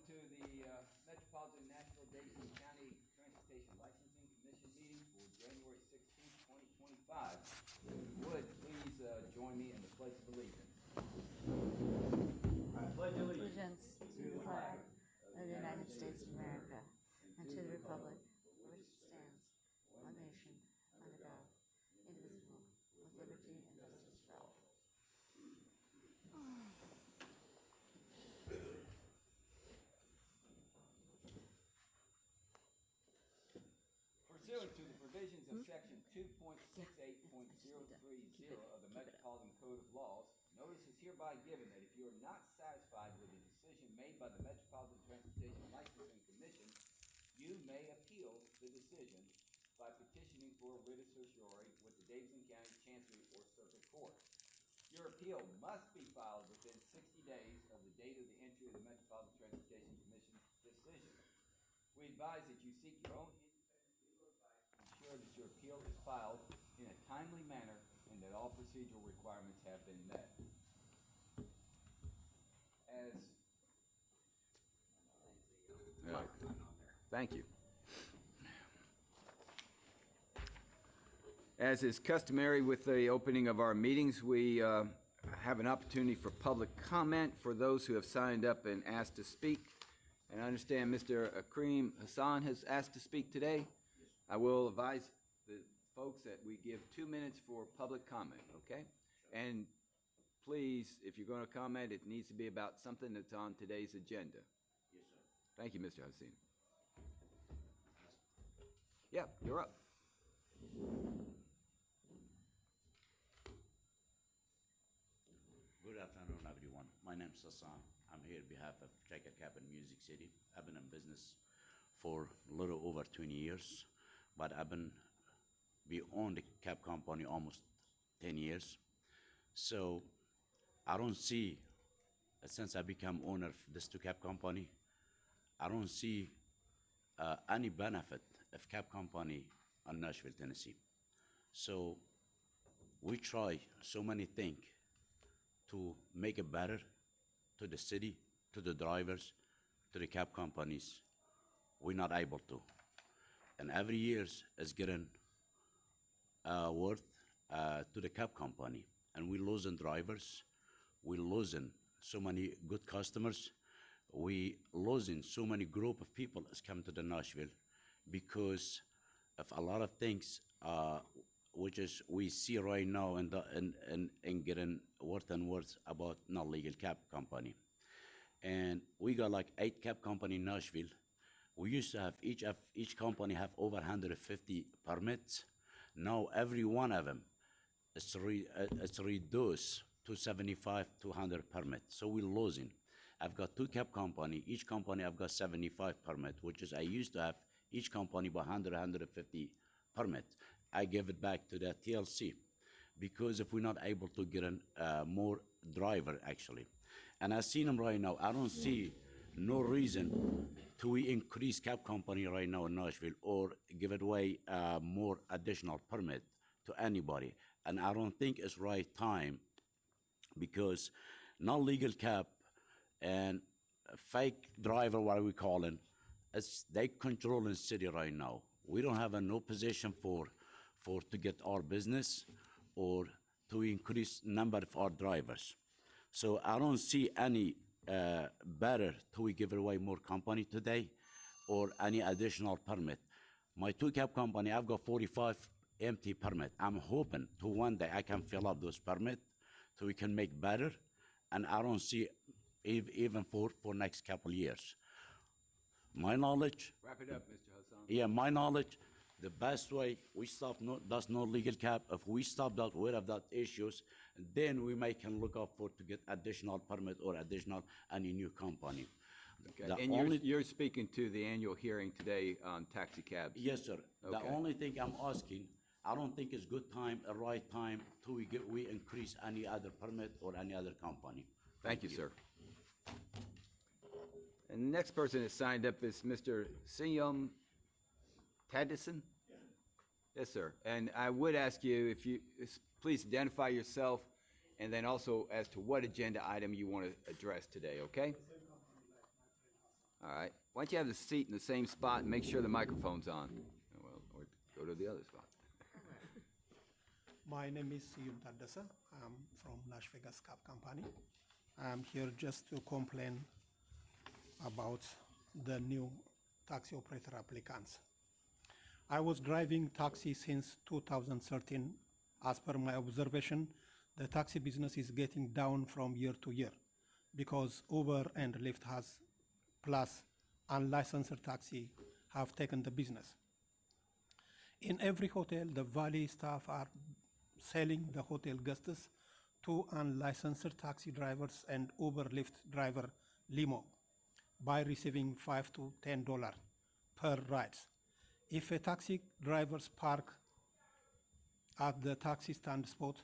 to the Metropolitan Nashville Davidson County Transportation Licensing Commission meeting for January 16, 2025. If you would, please join me in the Pledge of Allegiance. I pledge allegiance to the flag of the United States of America and to the republic for which it stands, one nation, under God, indivisible, with liberty and justice for all. Pursuant to the provisions of Section 2.68.030 of the Metropolitan Code of Laws, notice is hereby given that if you are not satisfied with the decision made by the Metropolitan Transportation Licensing Commission, you may appeal the decision by petitioning for a writ of certiorari with the Davidson County Chancery or Circuit Court. Your appeal must be filed within 60 days of the date of the entry of the Metropolitan Transportation Commission's decision. We advise that you seek your own independent legal advice to ensure that your appeal is filed in a timely manner and that all procedural requirements have been met. Thank you. As is customary with the opening of our meetings, we have an opportunity for public comment for those who have signed up and asked to speak. And I understand Mr. Akrim Hassan has asked to speak today. I will advise the folks that we give 2 minutes for public comment, okay? And please, if you're going to comment, it needs to be about something that's on today's agenda. Yes, sir. Thank you, Mr. Hassan. Yeah, you're up. Good afternoon, everyone. My name is Hassan. I'm here on behalf of Jacket Cab in Music City. I've been in business for a little over 20 years, but I've been owned the cab company almost 10 years. So I don't see, since I become owner of this two cab company, I don't see any benefit of cab company in Nashville, Tennessee. So we try so many things to make it better to the city, to the drivers, to the cab companies. We're not able to. And every year is getting worth to the cab company. And we're losing drivers. We're losing so many good customers. We losing so many group of people that's come to the Nashville because of a lot of things which is we see right now and getting worse and worse about non-legal cab company. And we got like 8 cab company in Nashville. We used to have each company have over 150 permits. Now every one of them is reduced to 75 to 100 permits. So we're losing. I've got 2 cab company. Each company I've got 75 permit, which is I used to have each company by 150 permit. I give it back to the TLC because if we're not able to get more driver actually. And I seen them right now. I don't see no reason to increase cab company right now in Nashville or give it away more additional permit to anybody. And I don't think it's right time because non-legal cab and fake driver, what we calling, they controlling the city right now. We don't have no position for to get our business or to increase number of our drivers. So I don't see any better to we give away more company today or any additional permit. My 2 cab company, I've got 45 empty permit. I'm hoping to one day I can fill up those permit so we can make better. And I don't see even for next couple years. My knowledge. Wrap it up, Mr. Hassan. Yeah, my knowledge, the best way we stop that's no legal cab. If we stop that, aware of that issues, then we can look up for to get additional permit or additional any new company. Okay. And you're speaking to the annual hearing today on taxi cabs. Yes, sir. Okay. The only thing I'm asking, I don't think it's good time, a right time to we increase any other permit or any other company. Thank you, sir. And the next person that signed up is Mr. Davidson. Yeah. Yes, sir. And I would ask you if you please identify yourself and then also as to what agenda item you want to address today, okay? All right. Why don't you have the seat in the same spot and make sure the microphone's on? Well, or go to the other spot. My name is Yun Tadasa. I'm from Nashville Cab Company. I'm here just to complain about the new taxi operator applicants. I was driving taxi since 2013. As per my observation, the taxi business is getting down from year to year because Uber and Lyft has, plus unlicensed taxi, have taken the business. In every hotel, the valet staff are selling the hotel guests to unlicensed taxi drivers and Uber Lyft driver limo by receiving $5 to $10 per ride. If a taxi drivers park at the taxi stand spot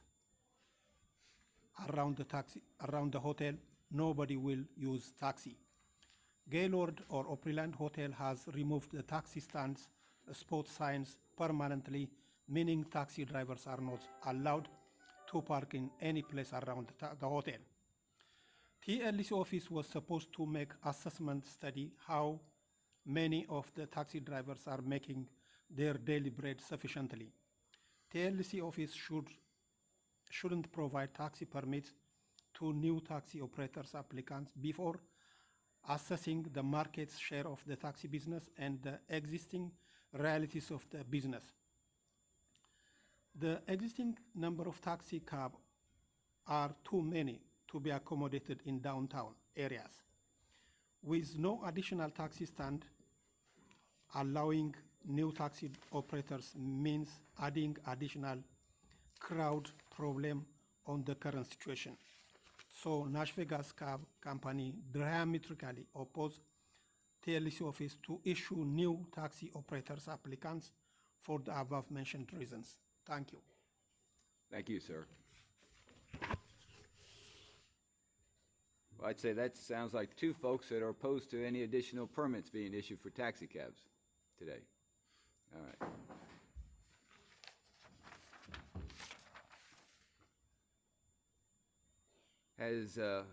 around the hotel, nobody will use taxi. Gaylord or Opryland Hotel has removed the taxi stands spot signs permanently, meaning taxi drivers are not allowed to park in any place around the hotel. TLC office was supposed to make assessment study how many of the taxi drivers are making their daily bread sufficiently. TLC office shouldn't provide taxi permits to new taxi operators applicants before assessing the market share of the taxi business and the existing realities of the business. The existing number of taxi cabs are too many to be accommodated in downtown areas. With no additional taxi stand, allowing new taxi operators means adding additional crowd problem on the current situation. So Nashville Cab Company diametrically oppose TLC office to issue new taxi operators applicants for the above mentioned reasons. Thank you. Thank you, sir. Well, I'd say that sounds like two folks that are opposed to any additional permits being issued for taxi cabs today. All right. Has the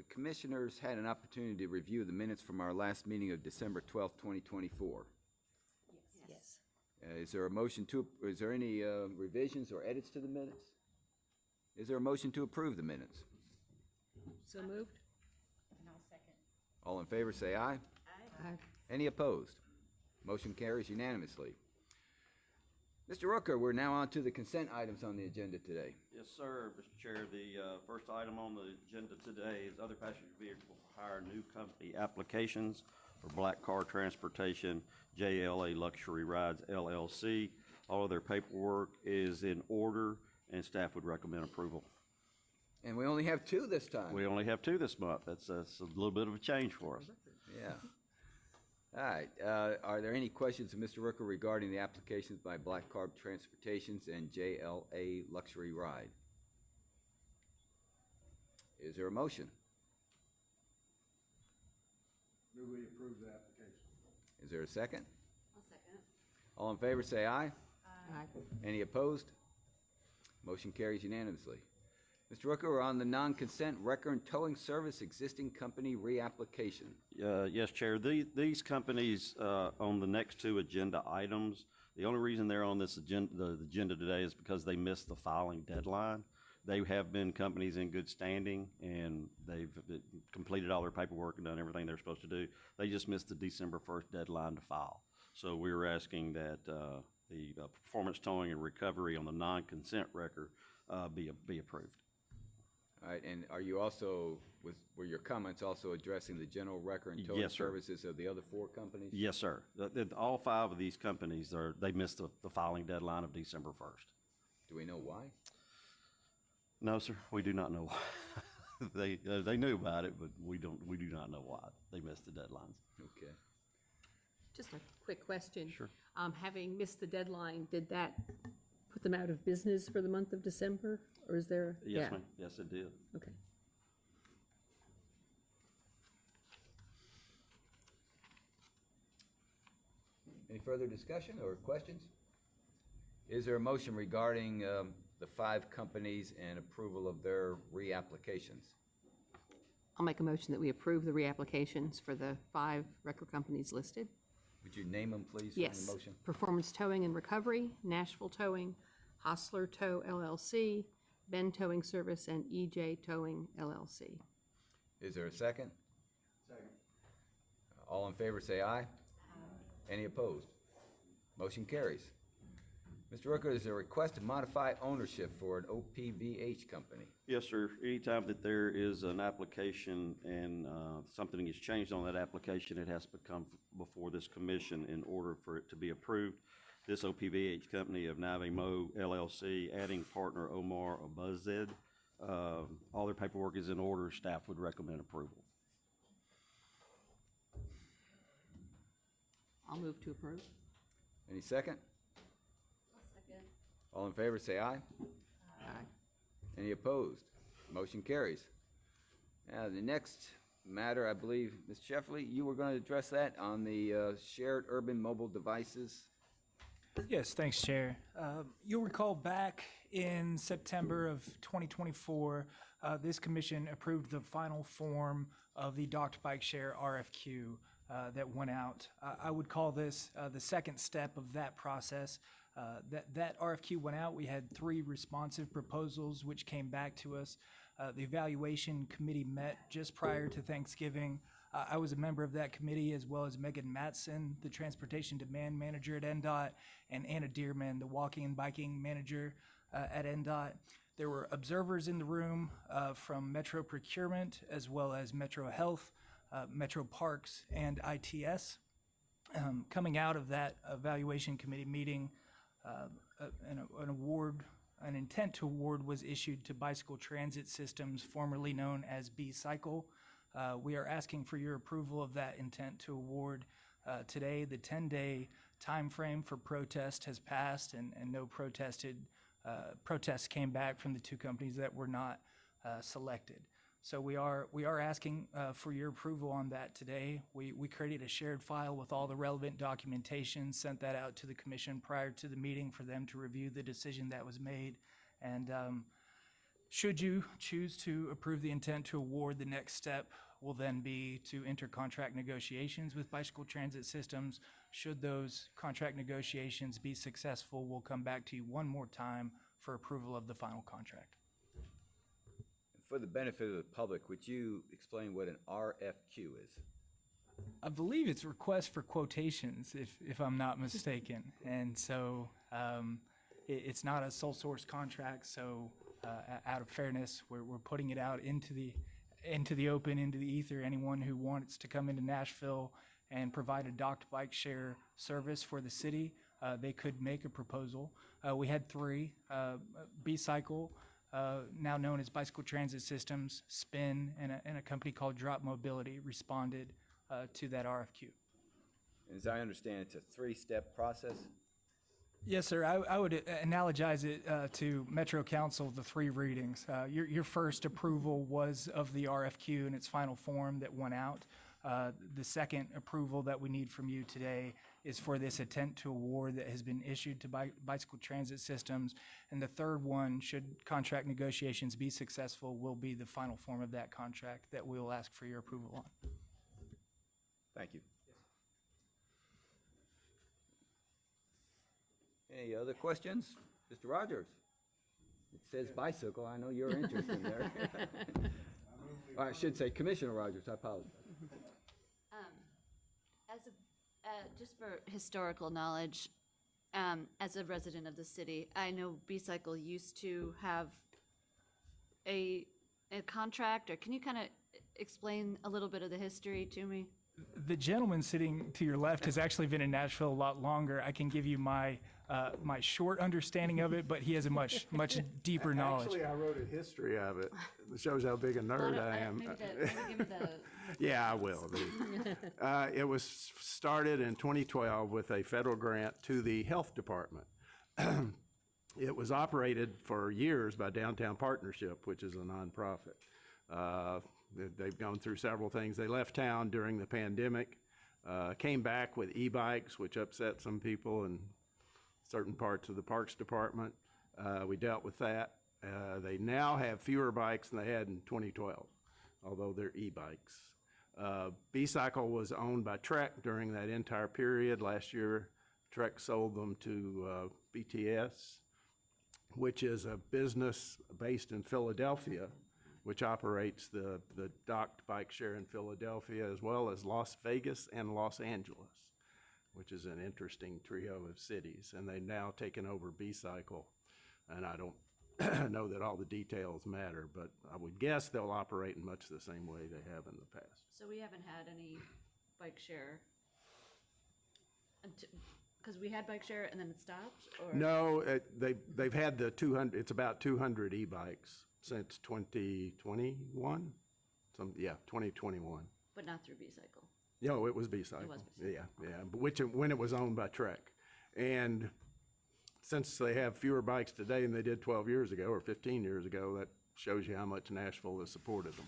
commissioners had an opportunity to review the minutes from our last meeting of December 12th, 2024? Yes. Is there a motion to, is there any revisions or edits to the minutes? Is there a motion to approve the minutes? So moved. And I'll second. All in favor say aye. Aye. Any opposed? Motion carries unanimously. Mr. Rooker, we're now on to the consent items on the agenda today. Yes, sir, Mr. Chair. The first item on the agenda today is other passenger vehicle for hire new company applications for Black Car Transportation, JLA Luxury Rides LLC. All of their paperwork is in order, and staff would recommend approval. And we only have two this time. We only have two this month. That's a little bit of a change for us. Yeah. All right. Are there any questions of Mr. Rooker regarding the applications by Black Carb Transportations and JLA Luxury Ride? Is there a motion? Move we approve the application. Is there a second? I'll second. All in favor say aye. Aye. Any opposed? Motion carries unanimously. Mr. Rooker, we're on the non-consent wrecker and towing service existing company reapplication. Yes, Chair. These companies on the next two agenda items, the only reason they're on this agenda, the agenda today is because they missed the filing deadline. They have been companies in good standing, and they've completed all their paperwork and done everything they're supposed to do. They just missed the December 1st deadline to file. So we were asking that the performance towing and recovery on the non-consent wrecker be approved. All right, and are you also, were your comments also addressing the general wrecker and towing Yes, sir. services of the other four companies? Yes, sir. All five of these companies, they missed the filing deadline of December 1st. Do we know why? No, sir, we do not know why. They knew about it, but we do not know why they missed the deadlines. Okay. Just a quick question. Sure. Having missed the deadline, did that put them out of business for the month of December? Or is there? Yes, ma'am. Yes, it did. Okay. Any further discussion or questions? Is there a motion regarding the five companies and approval of their reapplications? I'll make a motion that we approve the reapplications for the 5 record companies listed. Would you name them, please, Yes. from the motion? Performance Towing and Recovery, Nashville Towing, Hostler Tow LLC, Ben Towing Service, and EJ Towing LLC. Is there a second? Second. All in favor, say aye. Any opposed? Motion carries. Mr. Rooker, is there a request to modify ownership for an OPVH company? Yes, sir. Anytime that there is an application and something is changed on that application, it has to come before this commission in order for it to be approved. This OPVH company of Nave Mo LLC, adding partner Omar Abuzed, all their paperwork is in order. Staff would recommend approval. I'll move to approve. Any second? Second. All in favor, say aye. Aye. Any opposed? Motion carries. Now, the next matter, I believe, Ms. Sheffley, you were going to address that on the shared urban mobile devices. Yes, thanks, Chair. You'll recall back in September of 2024, this commission approved the final form of the docked bike share RFQ that went out. I would call this the second step of that process. That RFQ went out. We had 3 responsive proposals which came back to us. The evaluation committee met just prior to Thanksgiving. I was a member of that committee, as well as Megan Matson, the transportation demand manager at NDOT, and Anna Dearman, the walking and biking manager at NDOT. There were observers in the room from Metro Procurement, as well as Metro Health, Metro Parks, and ITS. Coming out of that evaluation committee meeting, an intent to award was issued to Bicycle Transit Systems, formerly known as B-Cycle. We are asking for your approval of that intent to award today. The 10-day time frame for protest has passed, and no protests came back from the 2 companies that were not selected. So we are asking for your approval on that today. We created a shared file with all the relevant documentation, sent that out to the commission prior to the meeting for them to review the decision that was made. And should you choose to approve the intent to award, the next step will then be to enter contract negotiations with Bicycle Transit Systems. Should those contract negotiations be successful, we'll come back to you one more time for approval of the final contract. For the benefit of the public, would you explain what an RFQ is? I believe it's request for quotations, if I'm not mistaken. And so it's not a sole source contract, so out of fairness, we're putting it out into the open, into the ether. Anyone who wants to come into Nashville and provide a docked bike share service for the city, they could make a proposal. We had 3, B-Cycle, now known as Bicycle Transit Systems, Spin, and a company called Drop Mobility responded to that RFQ. As I understand, it's a 3-step process. Yes, sir. I would analogize it to Metro Council, the 3 readings. Your first approval was of the RFQ in its final form that went out. The second approval that we need from you today is for this intent to award that has been issued to Bicycle Transit Systems. And the third one, should contract negotiations be successful, will be the final form of that contract that we will ask for your approval on. Thank you. Any other questions? Mr. Rogers? It says bicycle. I know you're interested in there. Or I should say Commissioner Rogers. I apologize. Just for historical knowledge, as a resident of the city, I know B-Cycle used to have a contract, or can you kind of explain a little bit of the history to me? The gentleman sitting to your left has actually been in Nashville a lot longer. I can give you my short understanding of it, but he has a much deeper knowledge. Actually, I wrote a history of it. It shows how big a nerd I am. Maybe give me the Yeah, I will. It was started in 2012 with a federal grant to the health department. It was operated for years by Downtown Partnership, which is a nonprofit. They've gone through several things. They left town during the pandemic, came back with e-bikes, which upset some people in certain parts of the Parks Department. We dealt with that. They now have fewer bikes than they had in 2012. although they're e-bikes. B-Cycle was owned by Trek during that entire period. Last year, Trek sold them to BTS, which is a business based in Philadelphia, which operates the docked bike share in Philadelphia, as well as Las Vegas and Los Angeles, which is an interesting trio of cities. And they've now taken over B-Cycle, and I don't know that all the details matter, but I would guess they'll operate in much the same way they have in the past. So we haven't had any bike share, because we had bike share and then it stopped, or? No, they've had the 200, it's about 200 e-bikes since 2021? 2021. But not through B-Cycle. No, it was B-Cycle. It was B-Cycle. Yeah, but when it was owned by Trek. And since they have fewer bikes today than they did 12 years ago or 15 years ago, that shows you how much Nashville has supported them.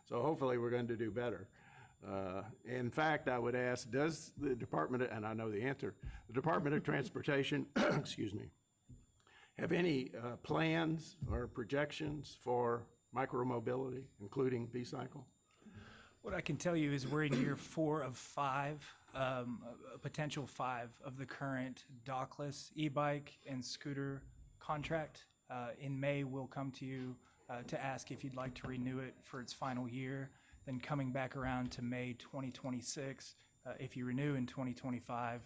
So hopefully we're going to do better. In fact, I would ask, does the Department of, and I know the answer, the Department of Transportation, excuse me, have any plans or projections for micromobility, including B-Cycle? What I can tell you is we're in year 4 of 5, a potential 5 of the current dockless e-bike and scooter contract. In May, we'll come to you to ask if you'd like to renew it for its final year. Then coming back around to May 2026, if you renew in 2025,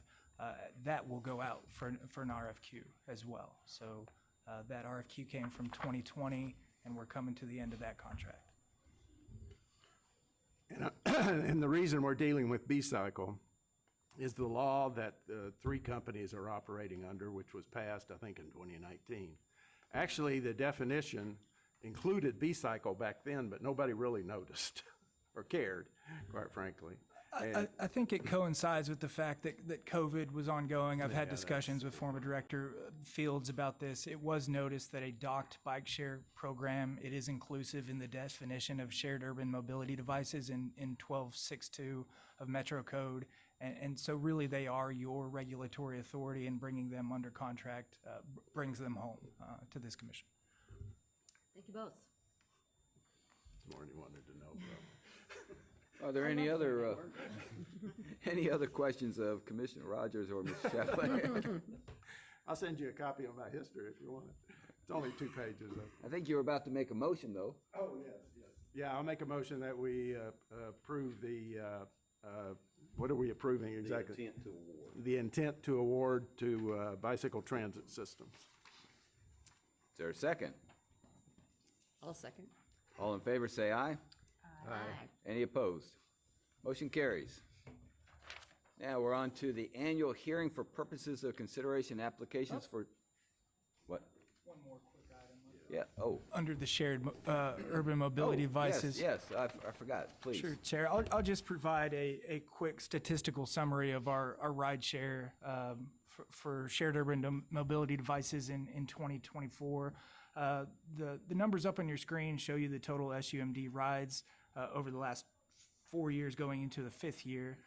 that will go out for an RFQ as well. So that RFQ came from 2020, and we're coming to the end of that contract. And the reason we're dealing with B-Cycle is the law that the 3 companies are operating under, which was passed, I think, in 2019. Actually, the definition included B-Cycle back then, but nobody really noticed or cared, quite frankly. I think it coincides with the fact that COVID was ongoing. I've had discussions with former Director Fields about this. It was noticed that a docked bike share program, it is inclusive in the definition of shared urban mobility devices in 12.6.2 of Metro Code. And so really they are your regulatory authority, and bringing them under contract brings them home to this commission. Thank you both. It's more than you wanted to know, bro. Are there any other questions of Commissioner Rogers or Ms. Shefflin? I'll send you a copy of my history if you want it. It's only 2 pages. I think you were about to make a motion, though. Oh, yes. Yeah, I'll make a motion that we approve the, what are we approving exactly? The intent to award. The intent to award to Bicycle Transit Systems. Is there a second? I'll second. All in favor, say aye. Aye. Any opposed? Motion carries. Now we're on to the annual hearing for purposes of consideration applications for, what? One more quick item. Yeah, oh. Under the shared urban mobility devices. Yes, I forgot, please. Sure, Chair. I'll just provide a quick statistical summary of our ride share for shared urban mobility devices in 2024. The numbers up on your screen show you the total SUMD rides over the last 4 years going into the 5th year.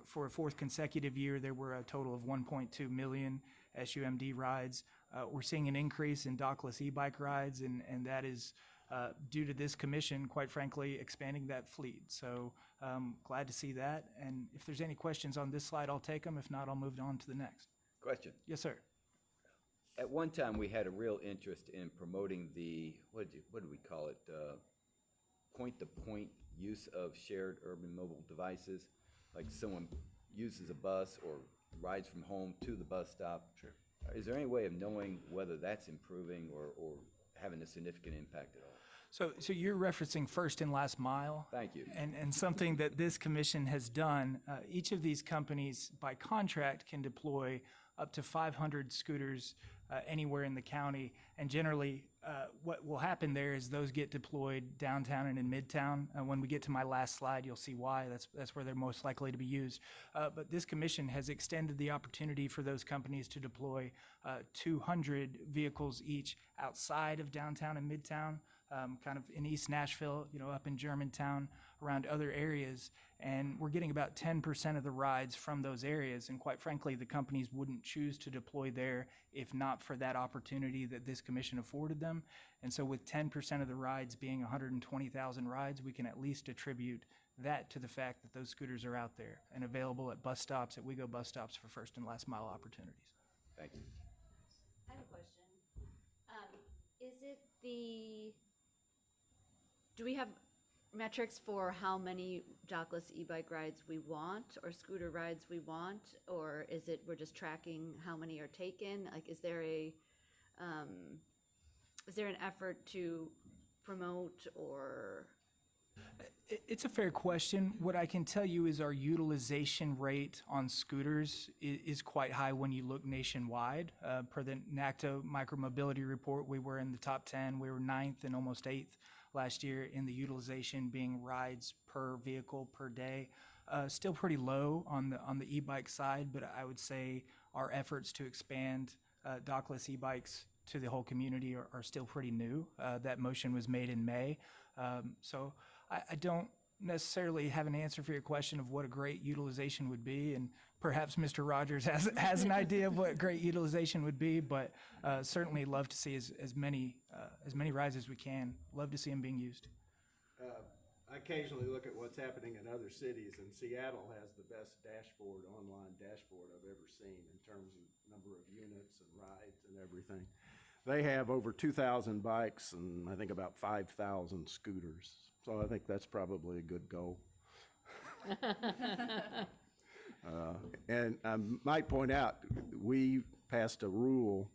For a 4th consecutive year, there were a total of 1.2 million SUMD rides. We're seeing an increase in dockless e-bike rides, and that is due to this commission, quite frankly, expanding that fleet. So glad to see that. And if there's any questions on this slide, I'll take them. If not, I'll move on to the next. Question. Yes, sir. At one time, we had a real interest in promoting the, what do we call it? Point-to-point use of shared urban mobile devices. Like someone uses a bus or rides from home to the bus stop. Sure. Is there any way of knowing whether that's improving or having a significant impact at all? So you're referencing first and last mile? Thank you. And something that this commission has done, each of these companies by contract can deploy up to 500 scooters anywhere in the county. And generally, what will happen there is those get deployed downtown and in Midtown. When we get to my last slide, you'll see why. That's where they're most likely to be used. But this commission has extended the opportunity for those companies to deploy 200 vehicles each outside of downtown and Midtown. kind of in East Nashville, up in Germantown, around other areas. And we're getting about 10% of the rides from those areas. And quite frankly, the companies wouldn't choose to deploy there if not for that opportunity that this commission afforded them. And so with 10% of the rides being 120,000 rides, we can at least attribute that to the fact that those scooters are out there and available at bus stops, at WeGo bus stops for first and last mile opportunities. Thank you. I have a question. Do we have metrics for how many dockless e-bike rides we want or scooter rides we want? Or is it we're just tracking how many are taken? Like, is there an effort to promote or? It's a fair question. What I can tell you is our utilization rate on scooters is quite high when you look nationwide. Per the NACTO micromobility report, we were in the top 10. We were 9th and almost 8th last year in the utilization being rides per vehicle per day. Still pretty low on the e-bike side, but I would say our efforts to expand dockless e-bikes to the whole community are still pretty new. That motion was made in May. So I don't necessarily have an answer for your question of what a great utilization would be, and perhaps Mr. Rogers has an idea of what great utilization would be, but certainly love to see as many rides as we can. Love to see them being used. I occasionally look at what's happening in other cities, and Seattle has the best online dashboard I've ever seen in terms of number of units and rides and everything. They have over 2,000 bikes and I think about 5,000 scooters. So I think that's probably a good goal. And I might point out, we passed a rule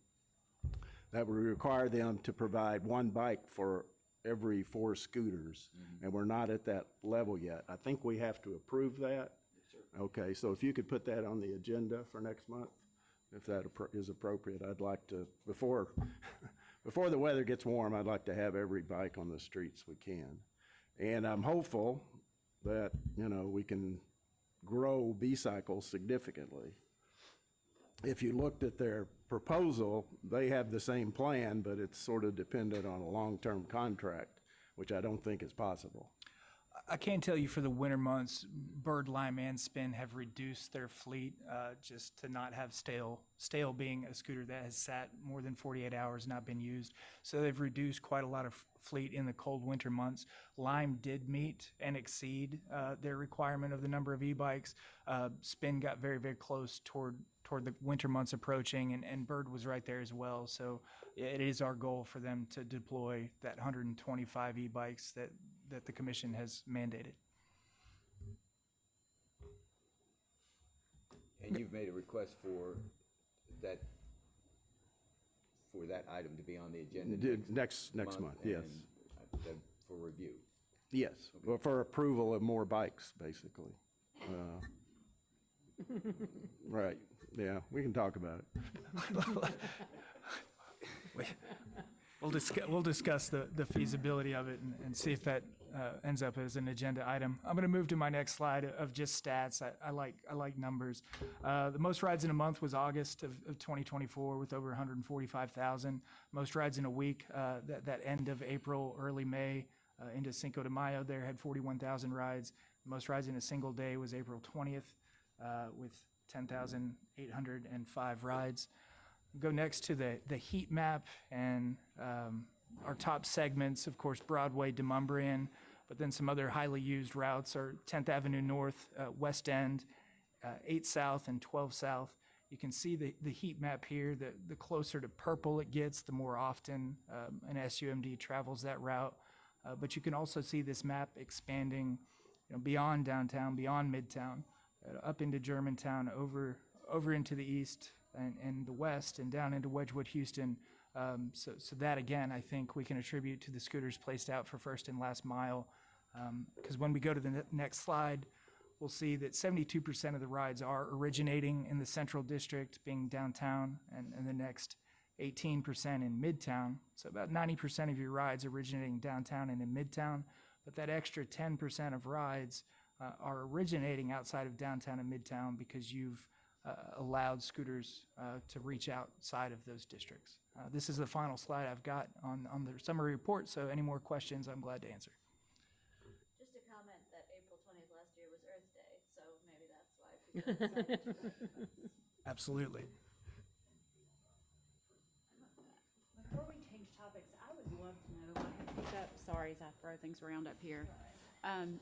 that would require them to provide one bike for every 4 scooters, and we're not at that level yet. I think we have to approve that. Yes, sir. Okay, so if you could put that on the agenda for next month, if that is appropriate. I'd like to, before the weather gets warm, I'd like to have every bike on the streets we can. And I'm hopeful that, we can grow B-Cycle significantly. If you looked at their proposal, they have the same plan, but it's sort of dependent on a long-term contract, which I don't think is possible. I can tell you for the winter months, Bird, Lime, and Spin have reduced their fleet just to not have stale being a scooter that has sat more than 48 hours, not been used. So they've reduced quite a lot of fleet in the cold winter months. Lime did meet and exceed their requirement of the number of e-bikes. Spin got very, very close toward the winter months approaching, and Bird was right there as well. So it is our goal for them to deploy that 125 e-bikes that the commission has mandated. And you've made a request for that item to be on the agenda Next month, yes. and for review. Yes, well, for approval of more bikes, basically. Right, yeah, we can talk about it. We'll discuss the feasibility of it and see if that ends up as an agenda item. I'm going to move to my next slide of just stats. I like numbers. The most rides in a month was August of 2024 with over 145,000. Most rides in a week, that end of April, early May into Cinco de Mayo there had 41,000 rides. Most rides in a single day was April 20th with 10,805 rides. Go next to the heat map and our top segments, of course, Broadway, Demumbrian, but then some other highly used routes are 10th Avenue North, West End, 8 South, and 12 South. You can see the heat map here. The closer to purple it gets, the more often an SUMD travels that route. But you can also see this map expanding beyond downtown, beyond Midtown, up into Germantown, over into the east and the west, and down into Wedgwood, Houston. So that, again, I think we can attribute to the scooters placed out for first and last mile. Because when we go to the next slide, we'll see that 72% of the rides are originating in the Central District, being downtown, and the next 18% in Midtown. So about 90% of your rides originating downtown and in Midtown, but that extra 10% of rides are originating outside of downtown and Midtown because you've allowed scooters to reach outside of those districts. This is the final slide I've got on the summary report, so any more questions, I'm glad to answer. Just a comment that April 20th last year was Earth Day, so maybe that's why people decided to Absolutely. Before we change topics, I would love to know, I have picked up, sorry as I throw things around up here.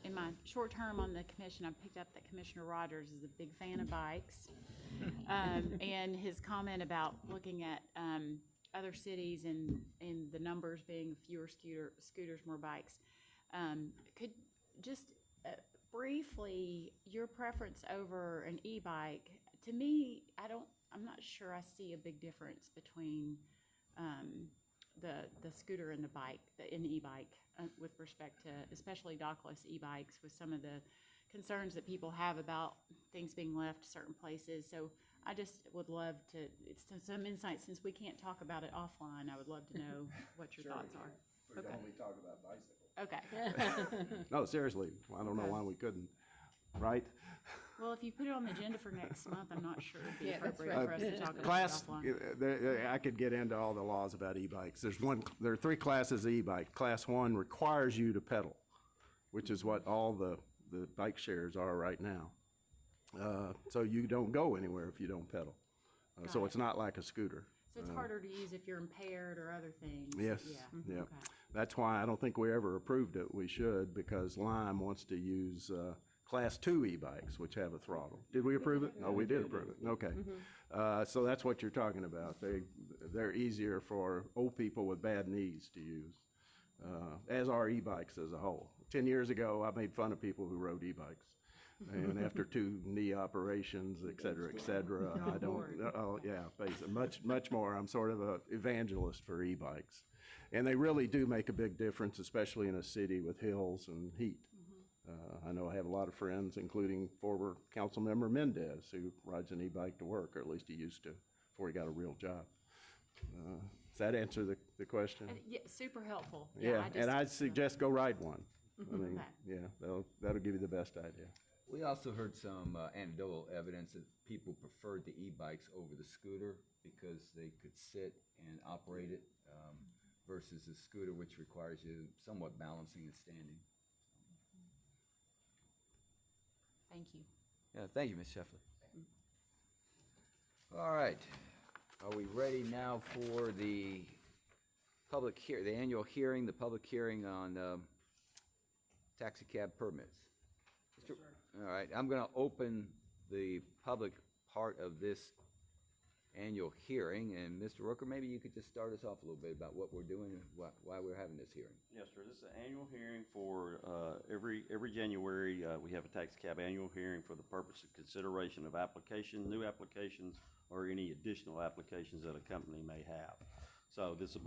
In my short term on the commission, I picked up that Commissioner Rogers is a big fan of bikes. And his comment about looking at other cities and the numbers being fewer scooters, more bikes. Could just briefly, your preference over an e-bike, to me, I'm not sure I see a big difference between the scooter and the bike, the e-bike, with respect to especially dockless e-bikes, with some of the concerns that people have about things being left certain places. So I just would love to, it's some insight, since we can't talk about it offline, I would love to know what your thoughts are. We can only talk about bicycles. Okay. No, seriously, I don't know why we couldn't, right? Well, if you put it on the agenda for next month, I'm not sure it'd be Yeah, that's appropriate for us to talk about Class, it offline. I could get into all the laws about e-bikes. There are 3 classes of e-bike. Class 1 requires you to pedal, which is what all the bike shares are right now. So you don't go anywhere if you don't pedal. So it's not like a scooter. So it's harder to use if you're impaired or other things. Yes, Yeah. yeah. Okay. That's why I don't think we ever approved it. We should, because Lime wants to use Class 2 e-bikes, which have a throttle. Did we approve it? No, we did approve it. Okay. So that's what you're talking about. They're easier for old people with bad knees to use, as are e-bikes as a whole. 10 years ago, I made fun of people who rode e-bikes. And after 2 knee operations, et cetera, I don't, basically, much more. I'm sort of an evangelist for e-bikes. And they really do make a big difference, especially in a city with hills and heat. I know I have a lot of friends, including former council member Mendez, who rides an e-bike to work, or at least he used to, before he got a real job. Does that answer the question? Yeah, super helpful. Yeah, and I'd just- suggest go ride one. I mean, Okay. yeah, that'll give you the best idea. We also heard some anecdotal evidence that people preferred the e-bikes over the scooter because they could sit and operate it versus the scooter, which requires you somewhat balancing and standing. Thank you. Yeah, thank you, Ms. Sheffley. All right, are we ready now for the the annual hearing, the public hearing on taxi cab permits? All right, I'm going to open the public part of this annual hearing, and Mr. Rooker, maybe you could just start us off a little bit about what we're doing and why we're having this hearing. Yes, sir. This is an annual hearing for, every January, we have a taxi cab annual hearing for the purpose of consideration of new applications, or any additional applications that a company may have. So it's a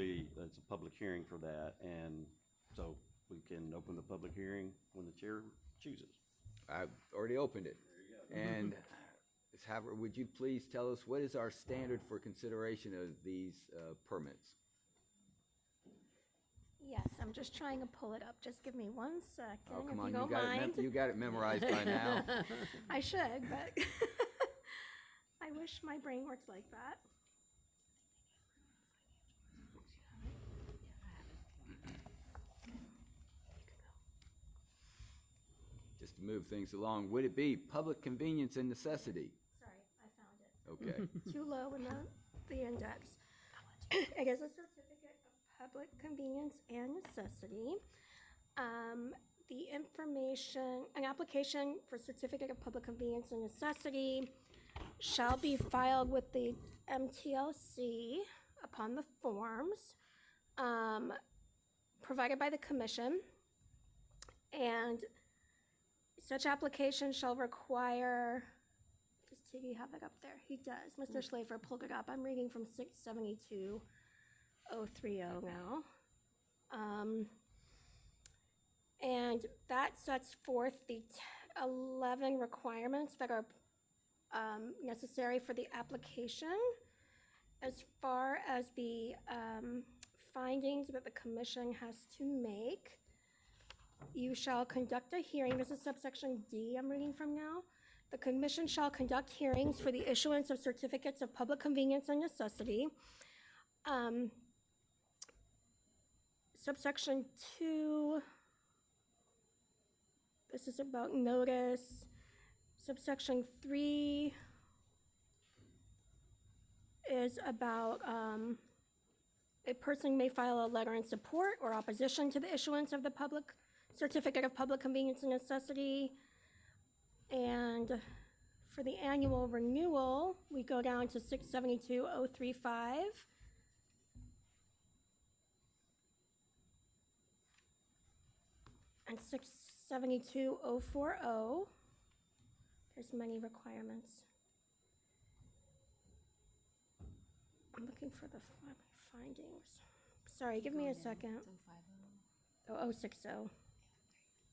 public hearing for that, and so we can open the public hearing when the chair chooses. I've already opened it. And Ms. Haver, would you please tell us what is our standard for consideration of these permits? Yes, I'm just trying to pull it up. Just give me 1 second, Oh, come if on, you don't mind. you got it memorized by now. I should, but I wish my brain worked like that. Just to move things along, would it be public convenience and necessity? Sorry, I found it. Okay. Too low in the index. It is a certificate of public convenience and necessity. The information, an application for certificate of public convenience and necessity shall be filed with the MTLC upon the forms provided by the commission, and such application shall require, does Tiggy have it up there? He does. Mr. Schlafer pulled it up. I'm reading from 672-030 now. And that sets forth the 11 requirements that are necessary for the application. As far as the findings that the commission has to make, you shall conduct a hearing. This is subsection D I'm reading from now. The commission shall conduct hearings for the issuance of certificates of public convenience and necessity. Subsection 2, this is about notice. Subsection 3 is about a person may file a letter in support or opposition to the issuance of the public certificate of public convenience and necessity. And for the annual renewal, we go down to 672,035. And 672,040. There's many requirements. I'm looking for the findings. Sorry, give me a second. 060.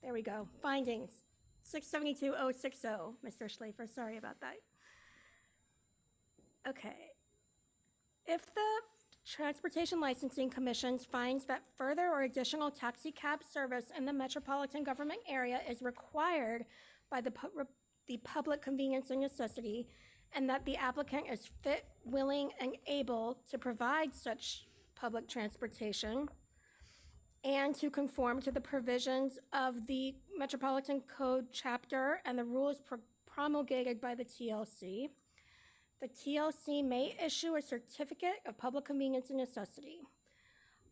There we go. Findings. 672,060, Mr. Schlafer. Sorry about that. Okay. If the Transportation Licensing Commission finds that further or additional taxi cab service in the metropolitan government area is required by the public convenience and necessity, and that the applicant is fit, willing, and able to provide such public transportation and to conform to the provisions of the Metropolitan Code chapter and the rules promulgated by the TLC, the TLC may issue a certificate of public convenience and necessity.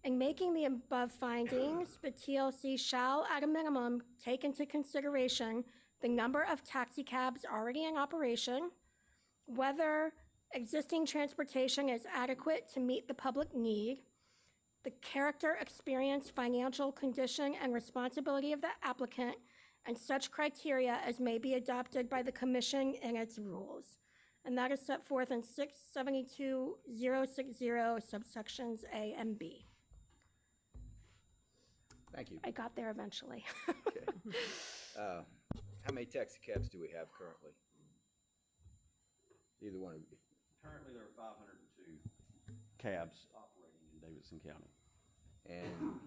In making the above findings, the TLC shall, at a minimum, take into consideration the number of taxi cabs already in operation, whether existing transportation is adequate to meet the public need, the character, experience, financial condition, and responsibility of the applicant, and such criteria as may be adopted by the commission in its rules. And that is set forth in 672,060 subsections A and B. Thank you. I got there eventually. Okay. How many taxi cabs do we have currently? Either one of you. Currently, there are 502 cabs operating in Davidson County. And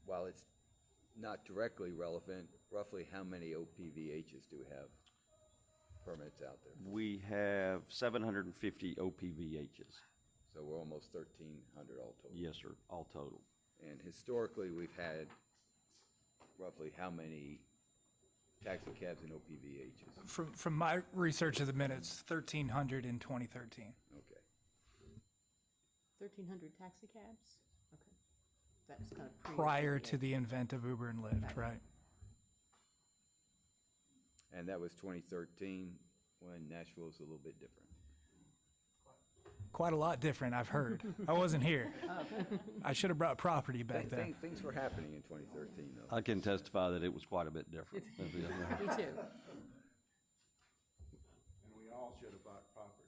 while it's not directly relevant, roughly how many OPVHs do we have permits out there? We have 750 OPVHs. So we're almost 1,300 all total. Yes, sir, all total. And historically, we've had roughly how many taxi cabs and OPVHs? From my research of the minutes, 1,300 in 2013. Okay. 1,300 taxi cabs? Okay. That was kind of Prior to the invent of Uber and Lyft, right? And that was 2013 when Nashville was a little bit different. Quite a lot different, I've heard. I wasn't here. I should have brought property back then. Things were happening in 2013, though. I can testify that it was quite a bit different. Me too. And we all should have bought property.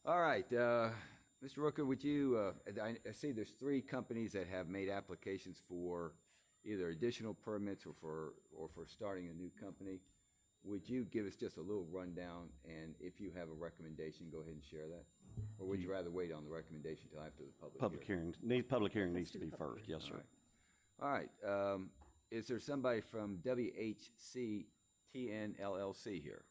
All right, Mr. Rooker, would you, I see there's 3 companies that have made applications for either additional permits or for starting a new company. Would you give us just a little rundown, and if you have a recommendation, go ahead and share that? Or would you rather wait on the recommendation until after the public hearing? Public hearing needs to be first, yes, sir. All right, is there somebody from WHCTN LLC here?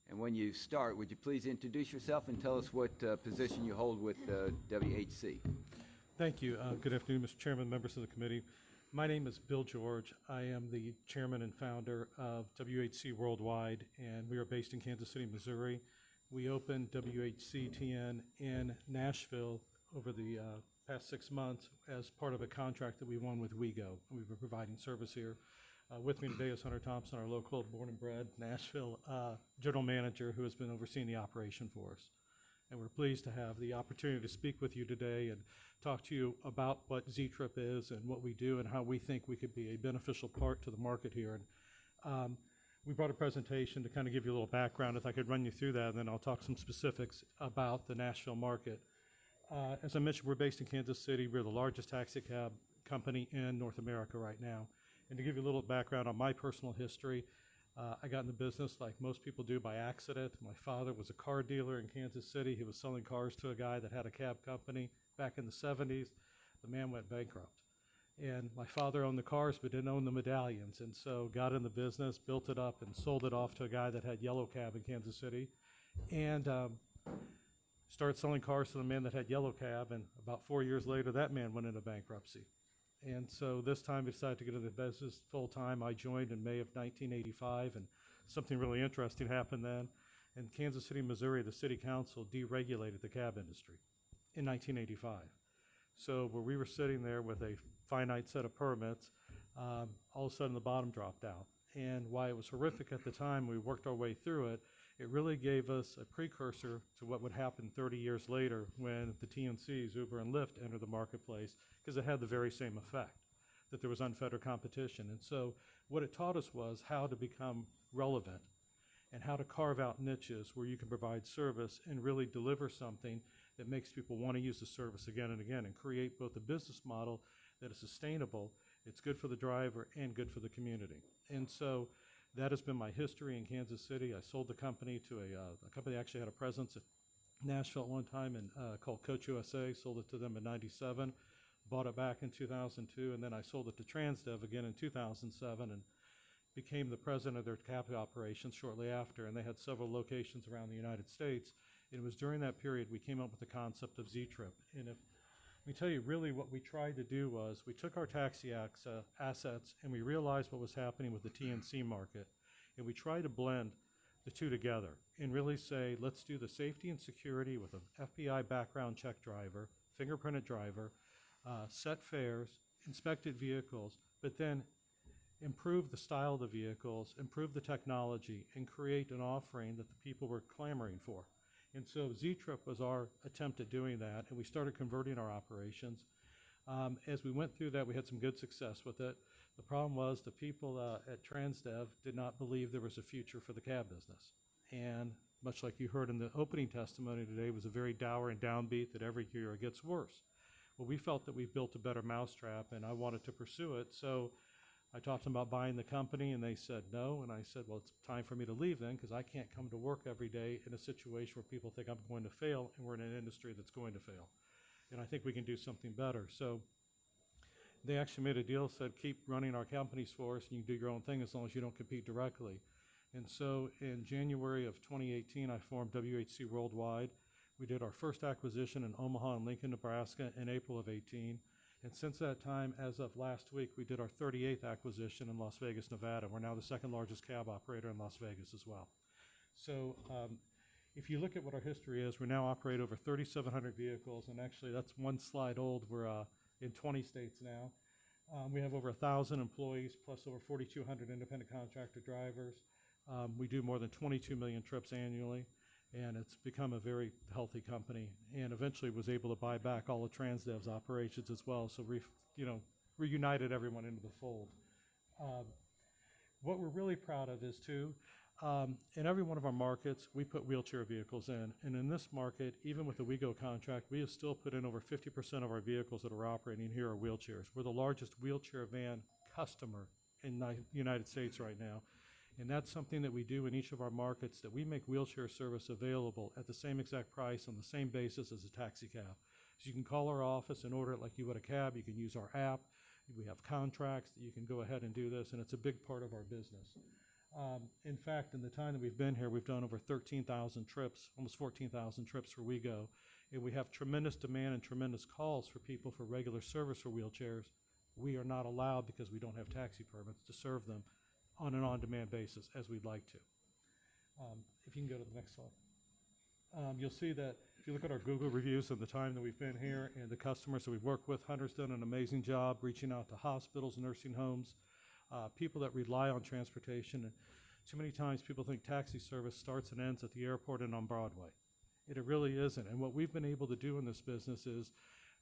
And when you start, would you please introduce yourself and tell us what position you hold with WHC? Thank you. Good afternoon, Mr. Chairman, members of the committee. My name is Bill George. I am the chairman and founder of WHC Worldwide, and we are based in Kansas City, Missouri. We opened WHCTN in Nashville over the past 6 months as part of a contract that we won with WeGo. We've been providing service here. With me today is Hunter Thompson, our local born and bred Nashville general manager who has been overseeing the operation for us. And we're pleased to have the opportunity to speak with you today and talk to you about what Z-Trip is and what we do and how we think we could be a beneficial part to the market here. And we brought a presentation to kind of give you a little background. If I could run you through that, and then I'll talk some specifics about the Nashville market. As I mentioned, we're based in Kansas City. We're the largest taxi cab company in North America right now. And to give you a little background on my personal history, I got in the business like most people do by accident. My father was a car dealer in Kansas City. He was selling cars to a guy that had a cab company back in the 70s. The man went bankrupt. And my father owned the cars but didn't own the medallions, and so got in the business, built it up, and sold it off to a guy that had yellow cab in Kansas City. And started selling cars to the man that had yellow cab, and about 4 years later, that man went into bankruptcy. And so this time we decided to get into the business full time. I joined in May of 1985, and something really interesting happened then. In Kansas City, Missouri, the city council deregulated the cab industry in 1985. So where we were sitting there with a finite set of permits, all of a sudden the bottom dropped out. And why it was horrific at the time, we worked our way through it, it really gave us a precursor to what would happen 30 years later when the TNCs, Uber and Lyft, entered the marketplace, because it had the very same effect, that there was unfettered competition. And so what it taught us was how to become relevant and how to carve out niches where you can provide service and really deliver something that makes people want to use the service again and again, and create both a business model that is sustainable, it's good for the driver, and good for the community. And so that has been my history in Kansas City. I sold the company to a company that actually had a presence at Nashville at one time and called Coach USA, sold it to them in 97, bought it back in 2002, and then I sold it to Transdev again in 2007 and became the president of their cab operations shortly after, and they had several locations around the United States. It was during that period we came up with the concept of Z-Trip. And if let me tell you, really what we tried to do was we took our taxi assets and we realized what was happening with the TNC market, and we tried to blend the two together and really say, let's do the safety and security with an FBI background check driver, fingerprinted driver, set fares, inspected vehicles, but then improve the style of the vehicles, improve the technology, and create an offering that the people were clamoring for. And so Z-Trip was our attempt at doing that, and we started converting our operations. As we went through that, we had some good success with it. The problem was the people at Transdev did not believe there was a future for the cab business. And much like you heard in the opening testimony today, it was a very dour and downbeat that every year it gets worse. Well, we felt that we built a better mousetrap, and I wanted to pursue it. So I talked to them about buying the company, and they said no. And I said, well, it's time for me to leave then, because I can't come to work every day in a situation where people think I'm going to fail, and we're in an industry that's going to fail. And I think we can do something better. So they actually made a deal, said, keep running our companies for us, and you can do your own thing as long as you don't compete directly. And so in January of 2018, I formed WHC Worldwide. We did our first acquisition in Omaha and Lincoln, Nebraska in April of 18. And since that time, as of last week, we did our 38th acquisition in Las Vegas, Nevada. We're now the second largest cab operator in Las Vegas as well. So if you look at what our history is, we now operate over 3,700 vehicles, and actually that's one slide old. We're in 20 states now. We have over 1,000 employees, plus over 4,200 independent contractor drivers. We do more than 22 million trips annually, and it's become a very healthy company, and eventually was able to buy back all of Transdev's operations as well, so reunited everyone into the fold. What we're really proud of is too, in every one of our markets, we put wheelchair vehicles in, and in this market, even with the WeGo contract, we have still put in over 50% of our vehicles that are operating here are wheelchairs. We're the largest wheelchair van customer in the United States right now. And that's something that we do in each of our markets, that we make wheelchair service available at the same exact price on the same basis as a taxi cab. So you can call our office and order it like you would a cab. You can use our app. We have contracts that you can go ahead and do this, and it's a big part of our business. In fact, in the time that we've been here, we've done over 13,000 trips, almost 14,000 trips for WeGo. And we have tremendous demand and tremendous calls for people for regular service for wheelchairs. We are not allowed, because we don't have taxi permits, to serve them on an on-demand basis as we'd like to. If you can go to the next slide. You'll see that if you look at our Google reviews and the time that we've been here and the customers that we've worked with, Hunter's done an amazing job reaching out to hospitals, nursing homes, people that rely on transportation. And too many times people think taxi service starts and ends at the airport and on Broadway. It really isn't. And what we've been able to do in this business is,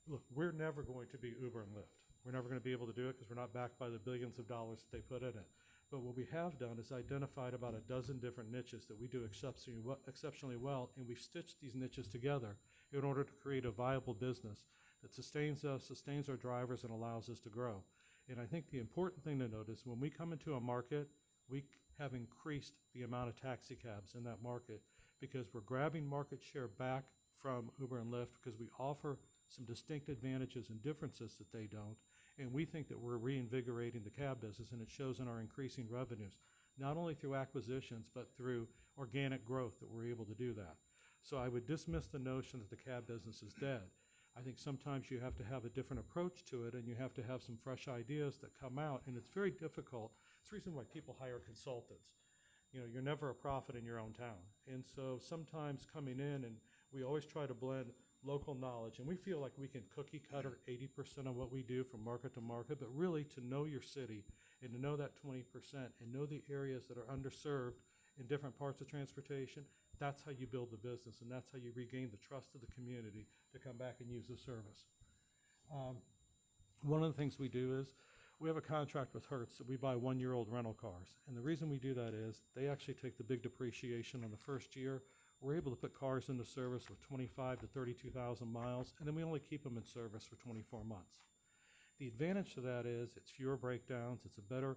look, we're never going to be Uber and Lyft. We're never going to be able to do it because we're not backed by the billions of dollars that they put in it. But what we have done is identified about a dozen different niches that we do exceptionally well, and we've stitched these niches together in order to create a viable business that sustains us, sustains our drivers, and allows us to grow. And I think the important thing to note is when we come into a market, we have increased the amount of taxi cabs in that market because we're grabbing market share back from Uber and Lyft because we offer some distinct advantages and differences that they don't. And we think that we're reinvigorating the cab business, and it shows in our increasing revenues, not only through acquisitions, but through organic growth that we're able to do that. So I would dismiss the notion that the cab business is dead. I think sometimes you have to have a different approach to it, and you have to have some fresh ideas that come out, and it's very difficult. It's the reason why people hire consultants. You know, you're never a prophet in your own town. And so sometimes coming in, and we always try to blend local knowledge, and we feel like we can cookie cutter 80% of what we do from market to market, but really to know your city and to know that 20% and know the areas that are underserved in different parts of transportation, that's how you build the business, and that's how you regain the trust of the community to come back and use the service. One of the things we do is we have a contract with Hertz that we buy one-year-old rental cars, and the reason we do that is they actually take the big depreciation on the first year. We're able to put cars into service with 25 to 32,000 miles, and then we only keep them in service for 24 months. The advantage to that is it's fewer breakdowns, it's a better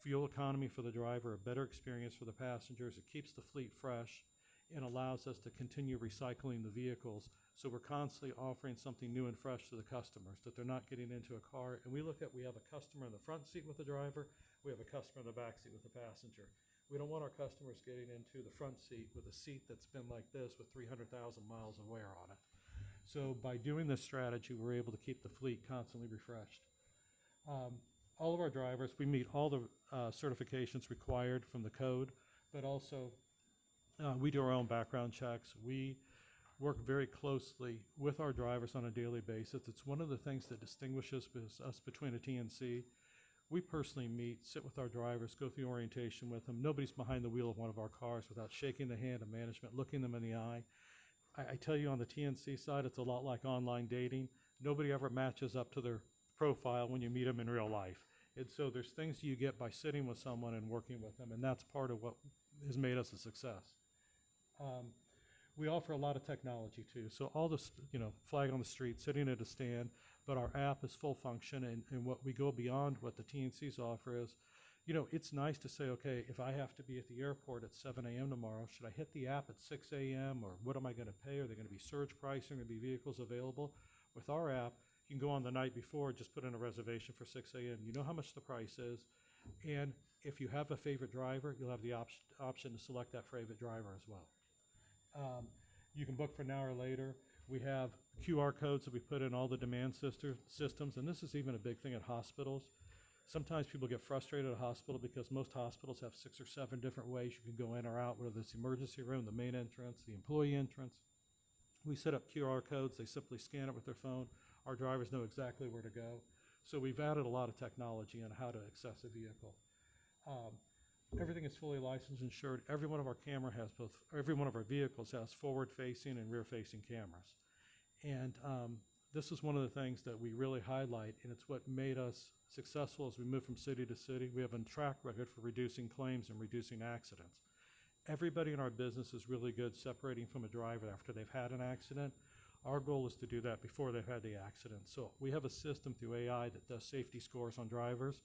fuel economy for the driver, a better experience for the passengers, it keeps the fleet fresh, and allows us to continue recycling the vehicles. So we're constantly offering something new and fresh to the customers, that they're not getting into a car. And we have a customer in the front seat with the driver, we have a customer in the back seat with the passenger. We don't want our customers getting into the front seat with a seat that's been like this with 300,000 miles of wear on it. So by doing this strategy, we're able to keep the fleet constantly refreshed. All of our drivers, we meet all the certifications required from the code, but also we do our own background checks. We work very closely with our drivers on a daily basis. It's one of the things that distinguishes us between a TNC. We personally meet, sit with our drivers, go through orientation with them. Nobody's behind the wheel of one of our cars without shaking the hand of management, looking them in the eye. I tell you, on the TNC side, it's a lot like online dating. Nobody ever matches up to their profile when you meet them in real life. And so there's things you get by sitting with someone and working with them, and that's part of what has made us a success. We offer a lot of technology too. So all this, flag on the street, sitting at a stand, but our app is full function, and what we go beyond what the TNCs offer is, it's nice to say, okay, if I have to be at the airport at 7 a.m. tomorrow, should I hit the app at 6 a.m. or what am I going to pay? Are there going to be surge pricing? Are there going to be vehicles available? With our app, you can go on the night before, just put in a reservation for 6 a.m. You know how much the price is, and if you have a favorite driver, you'll have the option to select that favorite driver as well. You can book for now or later. We have QR codes that we put in all the demand systems, and this is even a big thing at hospitals. Sometimes people get frustrated at a hospital because most hospitals have 6 or 7 different ways you can go in or out, whether it's the emergency room, the main entrance, the employee entrance. We set up QR codes. They simply scan it with their phone. Our drivers know exactly where to go. So we've added a lot of technology on how to access a vehicle. Everything is fully licensed and insured. Every one of our vehicles has forward-facing and rear-facing cameras. And this is one of the things that we really highlight, and it's what made us successful as we move from city to city. We have a track record for reducing claims and reducing accidents. Everybody in our business is really good separating from a driver after they've had an accident. Our goal is to do that before they've had the accident. So we have a system through AI that does safety scores on drivers.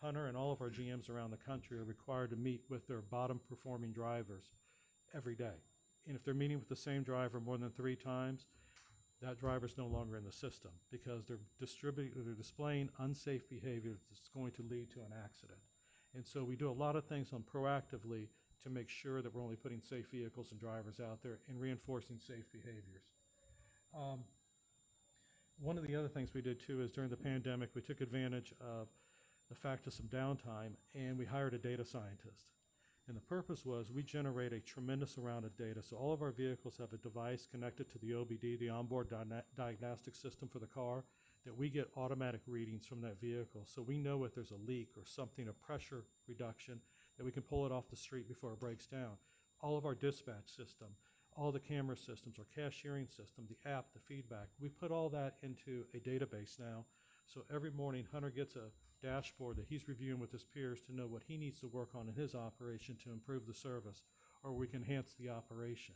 Hunter and all of our GMs around the country are required to meet with their bottom performing drivers every day. And if they're meeting with the same driver more than 3 times, that driver's no longer in the system because they're displaying unsafe behavior that's going to lead to an accident. And so we do a lot of things on proactively to make sure that we're only putting safe vehicles and drivers out there and reinforcing safe behaviors. One of the other things we did too is during the pandemic, we took advantage of the fact of some downtime, and we hired a data scientist. And the purpose was we generate a tremendous amount of data. So all of our vehicles have a device connected to the OBD, the onboard diagnostic system for the car, that we get automatic readings from that vehicle. So we know if there's a leak or something, a pressure reduction, that we can pull it off the street before it breaks down. All of our dispatch system, all the camera systems, our cashiering system, the app, the feedback, we put all that into a database now. So every morning, Hunter gets a dashboard that he's reviewing with his peers to know what he needs to work on in his operation to improve the service, or we can enhance the operation.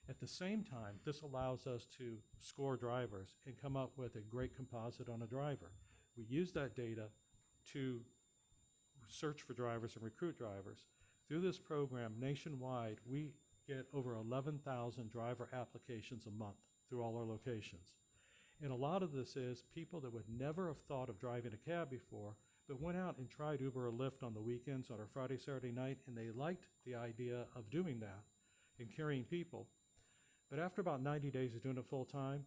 At the same time, this allows us to score drivers and come up with a great composite on a driver. We use that data to search for drivers and recruit drivers. Through this program, nationwide, we get over 11,000 driver applications a month through all our locations. And a lot of this is people that would never have thought of driving a cab before, but went out and tried Uber or Lyft on the weekends, on a Friday, Saturday night, and they liked the idea of doing that and carrying people. But after about 90 days of doing it full time,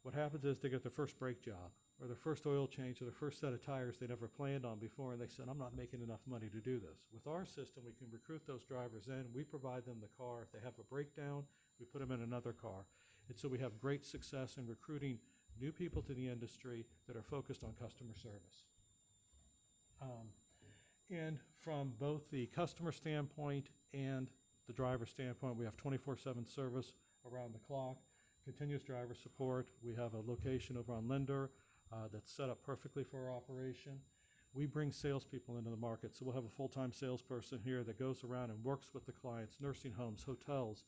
what happens is they get their first brake job, or their first oil change, or their first set of tires they never planned on before, and they said, I'm not making enough money to do this. With our system, we can recruit those drivers in. We provide them the car. If they have a breakdown, we put them in another car. And so we have great success in recruiting new people to the industry that are focused on customer service. And from both the customer standpoint and the driver standpoint, we have 24/7 service around the clock, continuous driver support. We have a location over on Linder that's set up perfectly for our operation. We bring salespeople into the market, so we'll have a full-time salesperson here that goes around and works with the clients, nursing homes, hotels,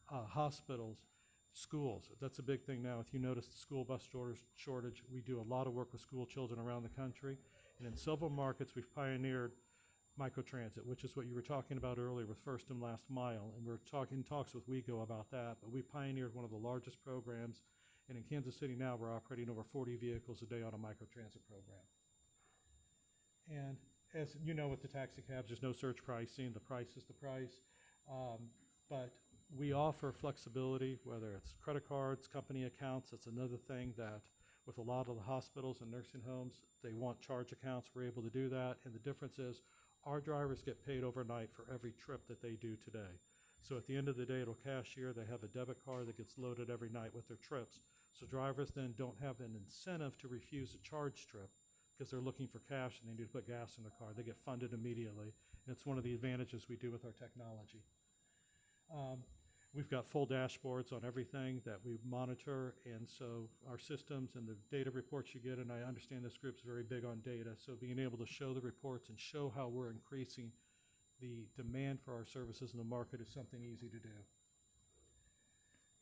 hospitals, schools. That's a big thing now. If you notice the school bus shortage, we do a lot of work with school children around the country. And in several markets, we've pioneered microtransit, which is what you were talking about earlier with first and last mile. And we're talks with WeGo about that. But we pioneered one of the largest programs. And in Kansas City now, we're operating over 40 vehicles a day on a microtransit program. And as you know, with the taxi cabs, there's no surge pricing. The price is the price. But we offer flexibility, whether it's credit cards, company accounts. That's another thing that with a lot of the hospitals and nursing homes, they want charge accounts. We're able to do that. And the difference is our drivers get paid overnight for every trip that they do today. So at the end of the day, it'll cashier. They have a debit card that gets loaded every night with their trips. So drivers then don't have an incentive to refuse a charge trip because they're looking for cash and they need to put gas in their car. They get funded immediately. And it's one of the advantages we do with our technology. We've got full dashboards on everything that we monitor, and so our systems and the data reports you get, and I understand this group's very big on data, so being able to show the reports and show how we're increasing the demand for our services in the market is something easy to do.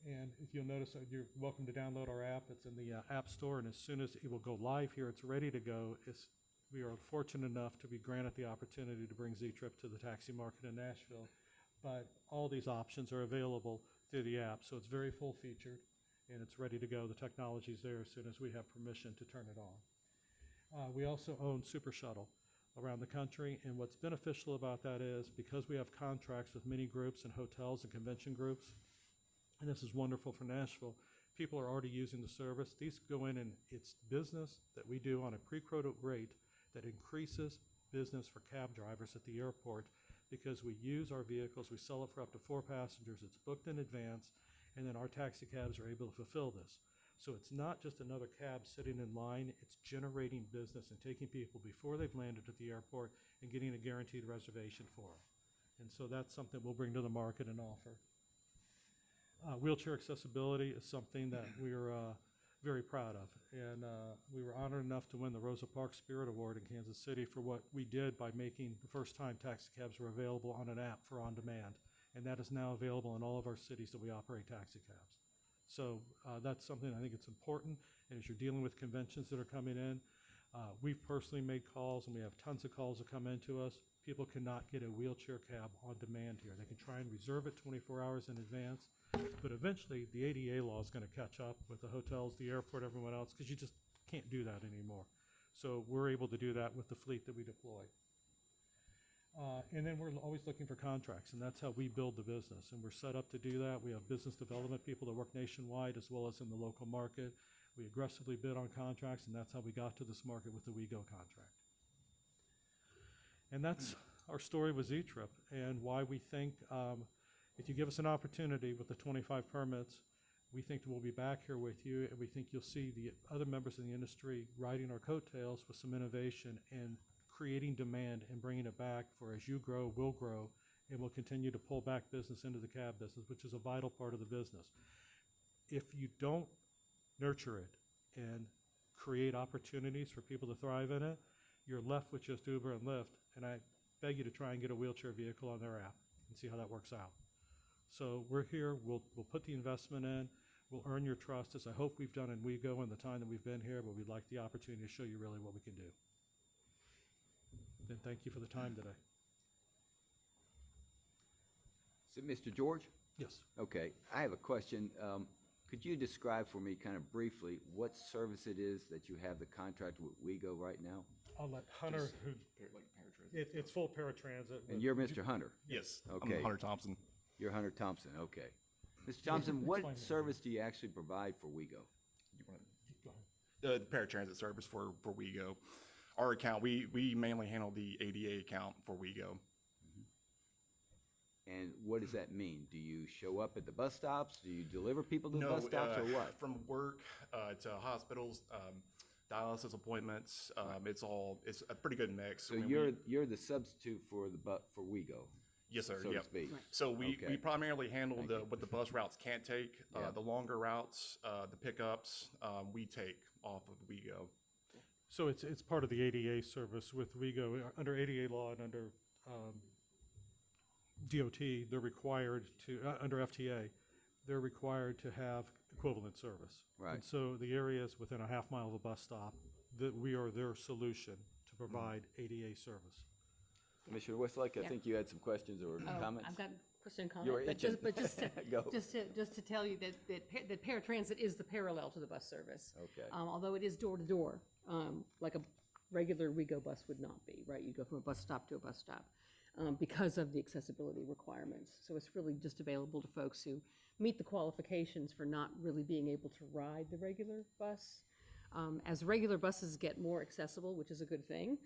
And if you'll notice, you're welcome to download our app. It's in the App Store, and as soon as it will go live here, it's ready to go. We are fortunate enough to be granted the opportunity to bring Z-Trip to the taxi market in Nashville. But all these options are available through the app, so it's very full-featured, and it's ready to go. The technology's there as soon as we have permission to turn it on. We also own Super Shuttle around the country, and what's beneficial about that is because we have contracts with many groups and hotels and convention groups, and this is wonderful for Nashville, people are already using the service. These go in, and it's business that we do on a pre-quoted rate that increases business for cab drivers at the airport, because we use our vehicles, we sell it for up to 4 passengers, it's booked in advance, and then our taxi cabs are able to fulfill this. So it's not just another cab sitting in line, it's generating business and taking people before they've landed at the airport and getting a guaranteed reservation for them. And so that's something we'll bring to the market and offer. Wheelchair accessibility is something that we're very proud of. And we were honored enough to win the Rosa Parks Spirit Award in Kansas City for what we did by making the first time taxi cabs were available on an app for on-demand. And that is now available in all of our cities that we operate taxi cabs. So that's something I think it's important. And as you're dealing with conventions that are coming in, we've personally made calls, and we have tons of calls that come into us. People cannot get a wheelchair cab on demand here. They can try and reserve it 24 hours in advance, but eventually the ADA law is going to catch up with the hotels, the airport, everyone else, because you just can't do that anymore. So we're able to do that with the fleet that we deploy. And then we're always looking for contracts, and that's how we build the business. And we're set up to do that. We have business development people that work nationwide as well as in the local market. We aggressively bid on contracts, and that's how we got to this market with the WeGo contract. And that's our story with Z-Trip, and why we think if you give us an opportunity with the 25 permits, we think that we'll be back here with you, and we think you'll see the other members in the industry riding our coattails with some innovation and creating demand and bringing it back for as you grow, we'll grow, and we'll continue to pull back business into the cab business, which is a vital part of the business. If you don't nurture it and create opportunities for people to thrive in it, you're left with just Uber and Lyft, and I beg you to try and get a wheelchair vehicle on their app and see how that works out. So we're here, we'll put the investment in, we'll earn your trust, as I hope we've done in WeGo in the time that we've been here, but we'd like the opportunity to show you really what we can do. And thank you for the time today. Is it Mr. George? Yes. Okay, I have a question. Could you describe for me kind of briefly what service it is that you have the contract with WeGo right now? I'll let Hunter, who, it's full paratransit. And you're Mr. Hunter? Yes, Okay. I'm Hunter Thompson. You're Hunter Thompson, okay. Mr. Thompson, what service do you actually provide for WeGo? The paratransit service for WeGo. Our account, we mainly handle the ADA account for WeGo. And what does that mean? Do you show up at the bus stops? Do you deliver people to the bus stops, or what? From work to hospitals, dialysis appointments, it's a pretty good mix. So you're the substitute for for WeGo? Yes, sir. So to Yep. speak. So we primarily handle what the bus routes can't take. Yeah. The longer routes, the pickups, we take off of WeGo. So it's part of the ADA service with WeGo. Under ADA law and under DOT, they're required to, under FTA, they're required to have equivalent service. Right. And so the areas within a half mile of a bus stop, that we are their solution to provide ADA service. Commissioner Westlake, I think you had some questions or comments? I've got a question and You were comment, but just Go. to tell you that paratransit is the parallel to the bus service. Okay. Although it is door to door, like a regular WeGo bus would not be, right? You go from a bus stop to a bus stop because of the accessibility requirements. So it's really just available to folks who meet the qualifications for not really being able to ride the regular bus. As regular buses get more accessible, which is a good thing,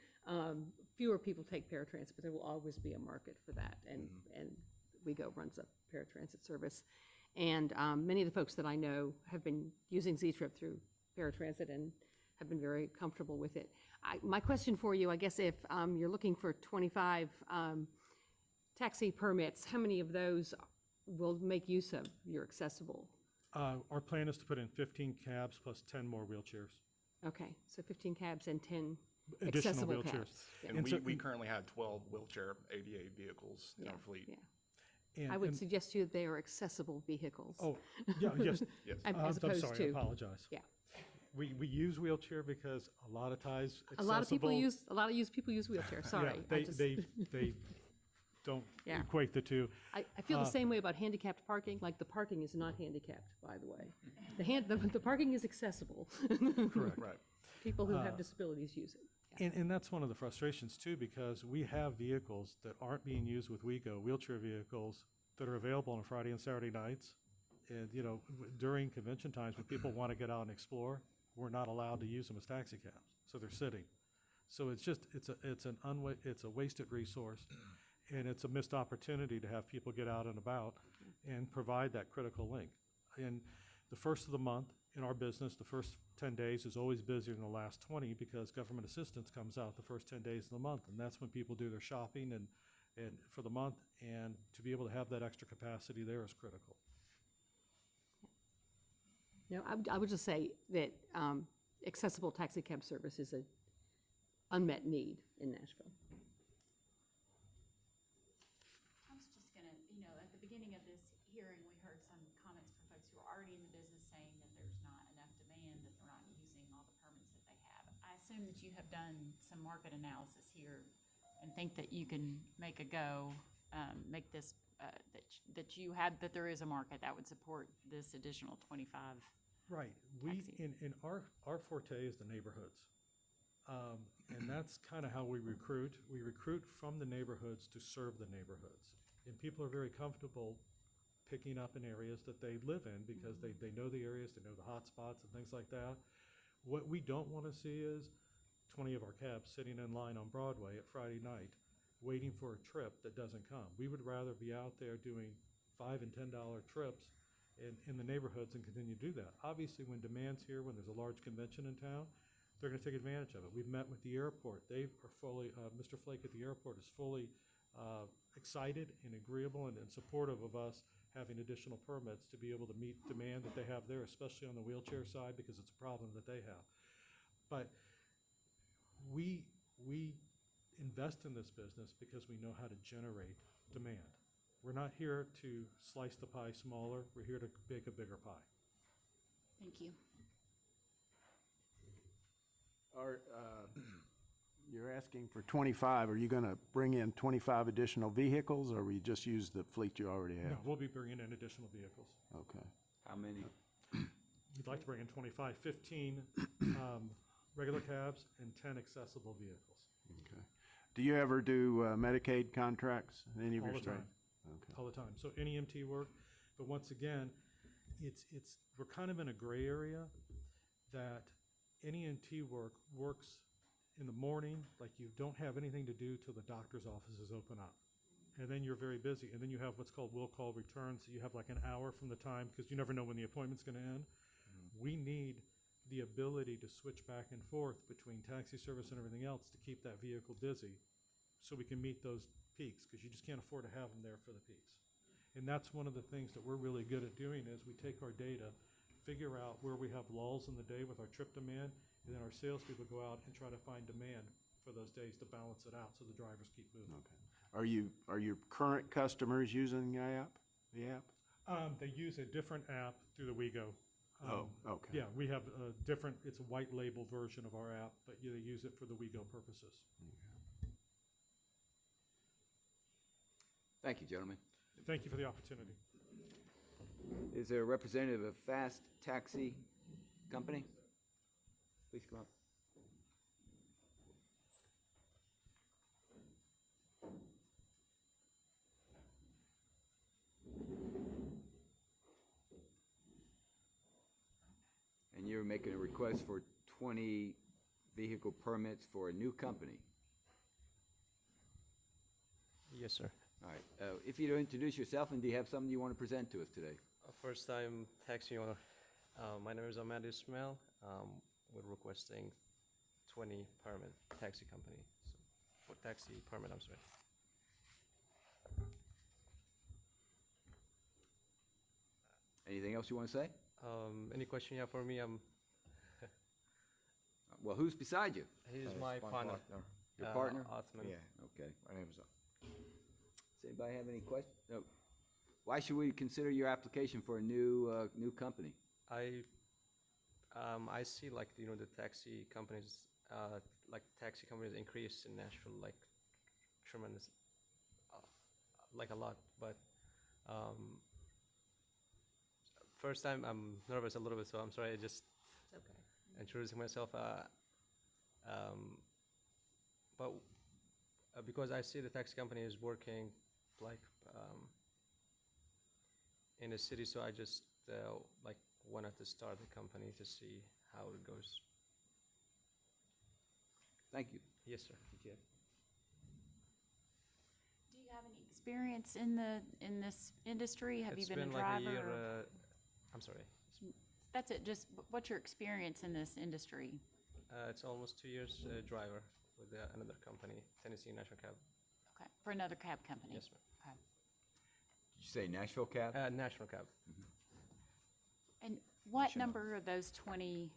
fewer people take paratransit, but there will always be a market for that, and WeGo runs a paratransit service. And many of the folks that I know have been using Z-Trip through paratransit and have been very comfortable with it. My question for you, I guess, if you're looking for 25 taxi permits, how many of those will make use of your accessible? Our plan is to put in 15 cabs plus 10 more wheelchairs. Okay, so 15 cabs and 10 Additional accessible wheelchairs. cabs. Yeah. And we currently have 12 wheelchair ADA vehicles in our fleet. Yeah. I would suggest to you that they are accessible vehicles. Oh, yeah, yes. Yes. As I'm opposed sorry, to. I apologize. Yeah. We use wheelchair because a lot of times A lot of people accessible- use wheelchair, sorry. Yeah, they don't Yeah. equate the two. I feel the same way about handicapped parking, like the parking is not handicapped, by the way. The parking is accessible. Correct. Right. People who have disabilities use it. Yeah. And that's one of the frustrations too, because we have vehicles that aren't being used with WeGo, wheelchair vehicles that are available on Friday and Saturday nights. And, during convention times when people want to get out and explore, we're not allowed to use them as taxi cabs. So they're sitting. So it's a wasted resource. And it's a missed opportunity to have people get out and about and provide that critical link. And the first of the month in our business, the first 10 days is always busier than the last 20 because government assistance comes out the first 10 days of the month. And that's when people do their shopping and for the month. And to be able to have that extra capacity there is critical. I would just say that accessible taxi cab service is an unmet need in Nashville. I was just gonna, at the beginning of this hearing, we heard some comments from folks who are already in the business saying that there's not enough demand, that they're not using all the permits that they have. I assume that you have done some market analysis here and think that you can make a go, make this, that there is a market that would support this additional 25. Right. In our forte is the neighborhoods. And that's kind of how we recruit. We recruit from the neighborhoods to serve the neighborhoods. And people are very comfortable picking up in areas that they live in because they know the areas, they know the hot spots and things like that. What we don't want to see is 20 of our cabs sitting in line on Broadway at Friday night waiting for a trip that doesn't come. We would rather be out there doing $5 and $10 trips in the neighborhoods and continue to do that. Obviously, when demand's here, when there's a large convention in town, they're going to take advantage of it. We've met with the airport. They are fully, Mr. Flake at the airport is fully excited and agreeable and supportive of us having additional permits to be able to meet demand that they have there, especially on the wheelchair side, because it's a problem that they have. But we invest in this business because we know how to generate demand. We're not here to slice the pie smaller. We're here to bake a bigger pie. Thank you. you're asking for 25. Are you going to bring in 25 additional vehicles, or will you just use the fleet you already No, have? we'll be bringing in additional vehicles. Okay. How many? We'd like to bring in 25, 15 regular cabs and 10 accessible vehicles. Okay. Do you ever do Medicaid contracts in any of All your the time. states? Okay. All the time. So any EMT work, but once again, we're kind of in a gray area that any EMT work works in the morning, like you don't have anything to do till the doctor's offices open up. And then you're very busy. And then you have what's called will call return. So you have like an hour from the time, because you never know when the appointment's going to end. We need the ability to switch back and forth between taxi service and everything else to keep that vehicle busy so we can meet those peaks, because you just can't afford to have them there for the peaks. And that's one of the things that we're really good at doing is we take our data, figure out where we have lulls in the day with our trip demand, and then our salespeople go out and try to find demand for those days to balance it out so the drivers keep moving. Okay. Are your current customers using the app? They use a different app through the WeGo. Okay. Yeah, we have a different, it's a white label version of our app, but they use it for the WeGo purposes. Thank you, gentlemen. Thank you for the opportunity. Is there a representative of Fast Taxi Company? Please come up. And you're making a request for 20 vehicle permits for a new company. Yes, sir. All right. If you'd introduce yourself, and do you have something you want to present to us today? First time taxi owner. My name is Ahmad Ismail. We're requesting 20 permit taxi company. So for taxi permit, I'm sorry. Anything else you want to say? Any question you have for me? Well, who's beside you? He's my partner. Your partner? Othman. Yeah, okay. My name is. Does anybody have any questions? No. Why should we consider your application for a new company? I see like the taxi companies increase in Nashville like tremendous, like a lot. But first time I'm nervous a little bit, so I'm sorry. I just introducing myself. But because I see the taxi company is working like in a city, so I just like wanted to start the company to see how it goes. Thank you. Yes, sir. Do you have any experience in this industry? Have you been a driver? It's been like a year. I'm sorry. That's it. Just what's your experience in this industry? It's almost 2 years driver with another company, Tennessee National Cab. Okay, for another cab company. Yes, ma'am. Okay. Did you say Nashville Cab? National Cab. And what number of those 20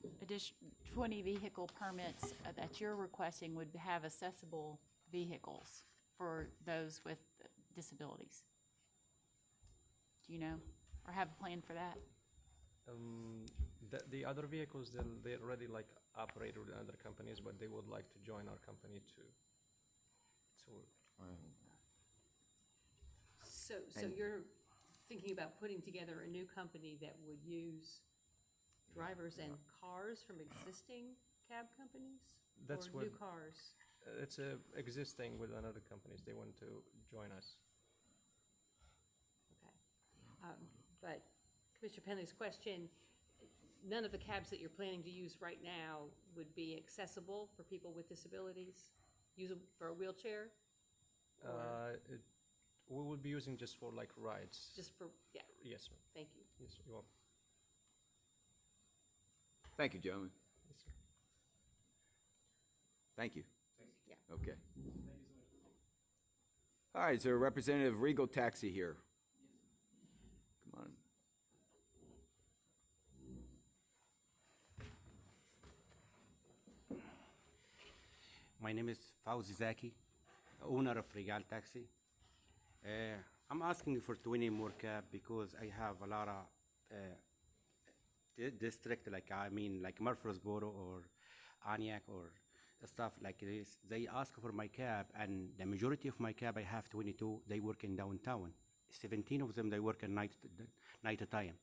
vehicle permits that you're requesting would have accessible vehicles for those with disabilities? Do you know, or have a plan for that? The other vehicles, they already like operate with other companies, but they would like to join our company too. So you're thinking about putting together a new company that would use drivers and cars from existing cab companies? That's or what new cars? It's existing with another companies. They want to join us. Okay. But Commissioner Penley's question, none of the cabs that you're planning to use right now would be accessible for people with disabilities? Use for a wheelchair? We would be using just for like rides. Just for, yeah. Yes, ma'am. Thank you. Yes, you're welcome. Thank you, gentlemen. Yes, sir. Thank you. Yeah. Okay. All right, is there a representative of Regal Taxi here? Come on. My name is Fauzi Zaki, owner of Regal Taxi. I'm asking for 20 more cab because I have a lot of district, like Murfreesboro or Aniak or stuff like this. They ask for my cab, and the majority of my cab, I have 22, they work in downtown. 17 of them, they work at night time.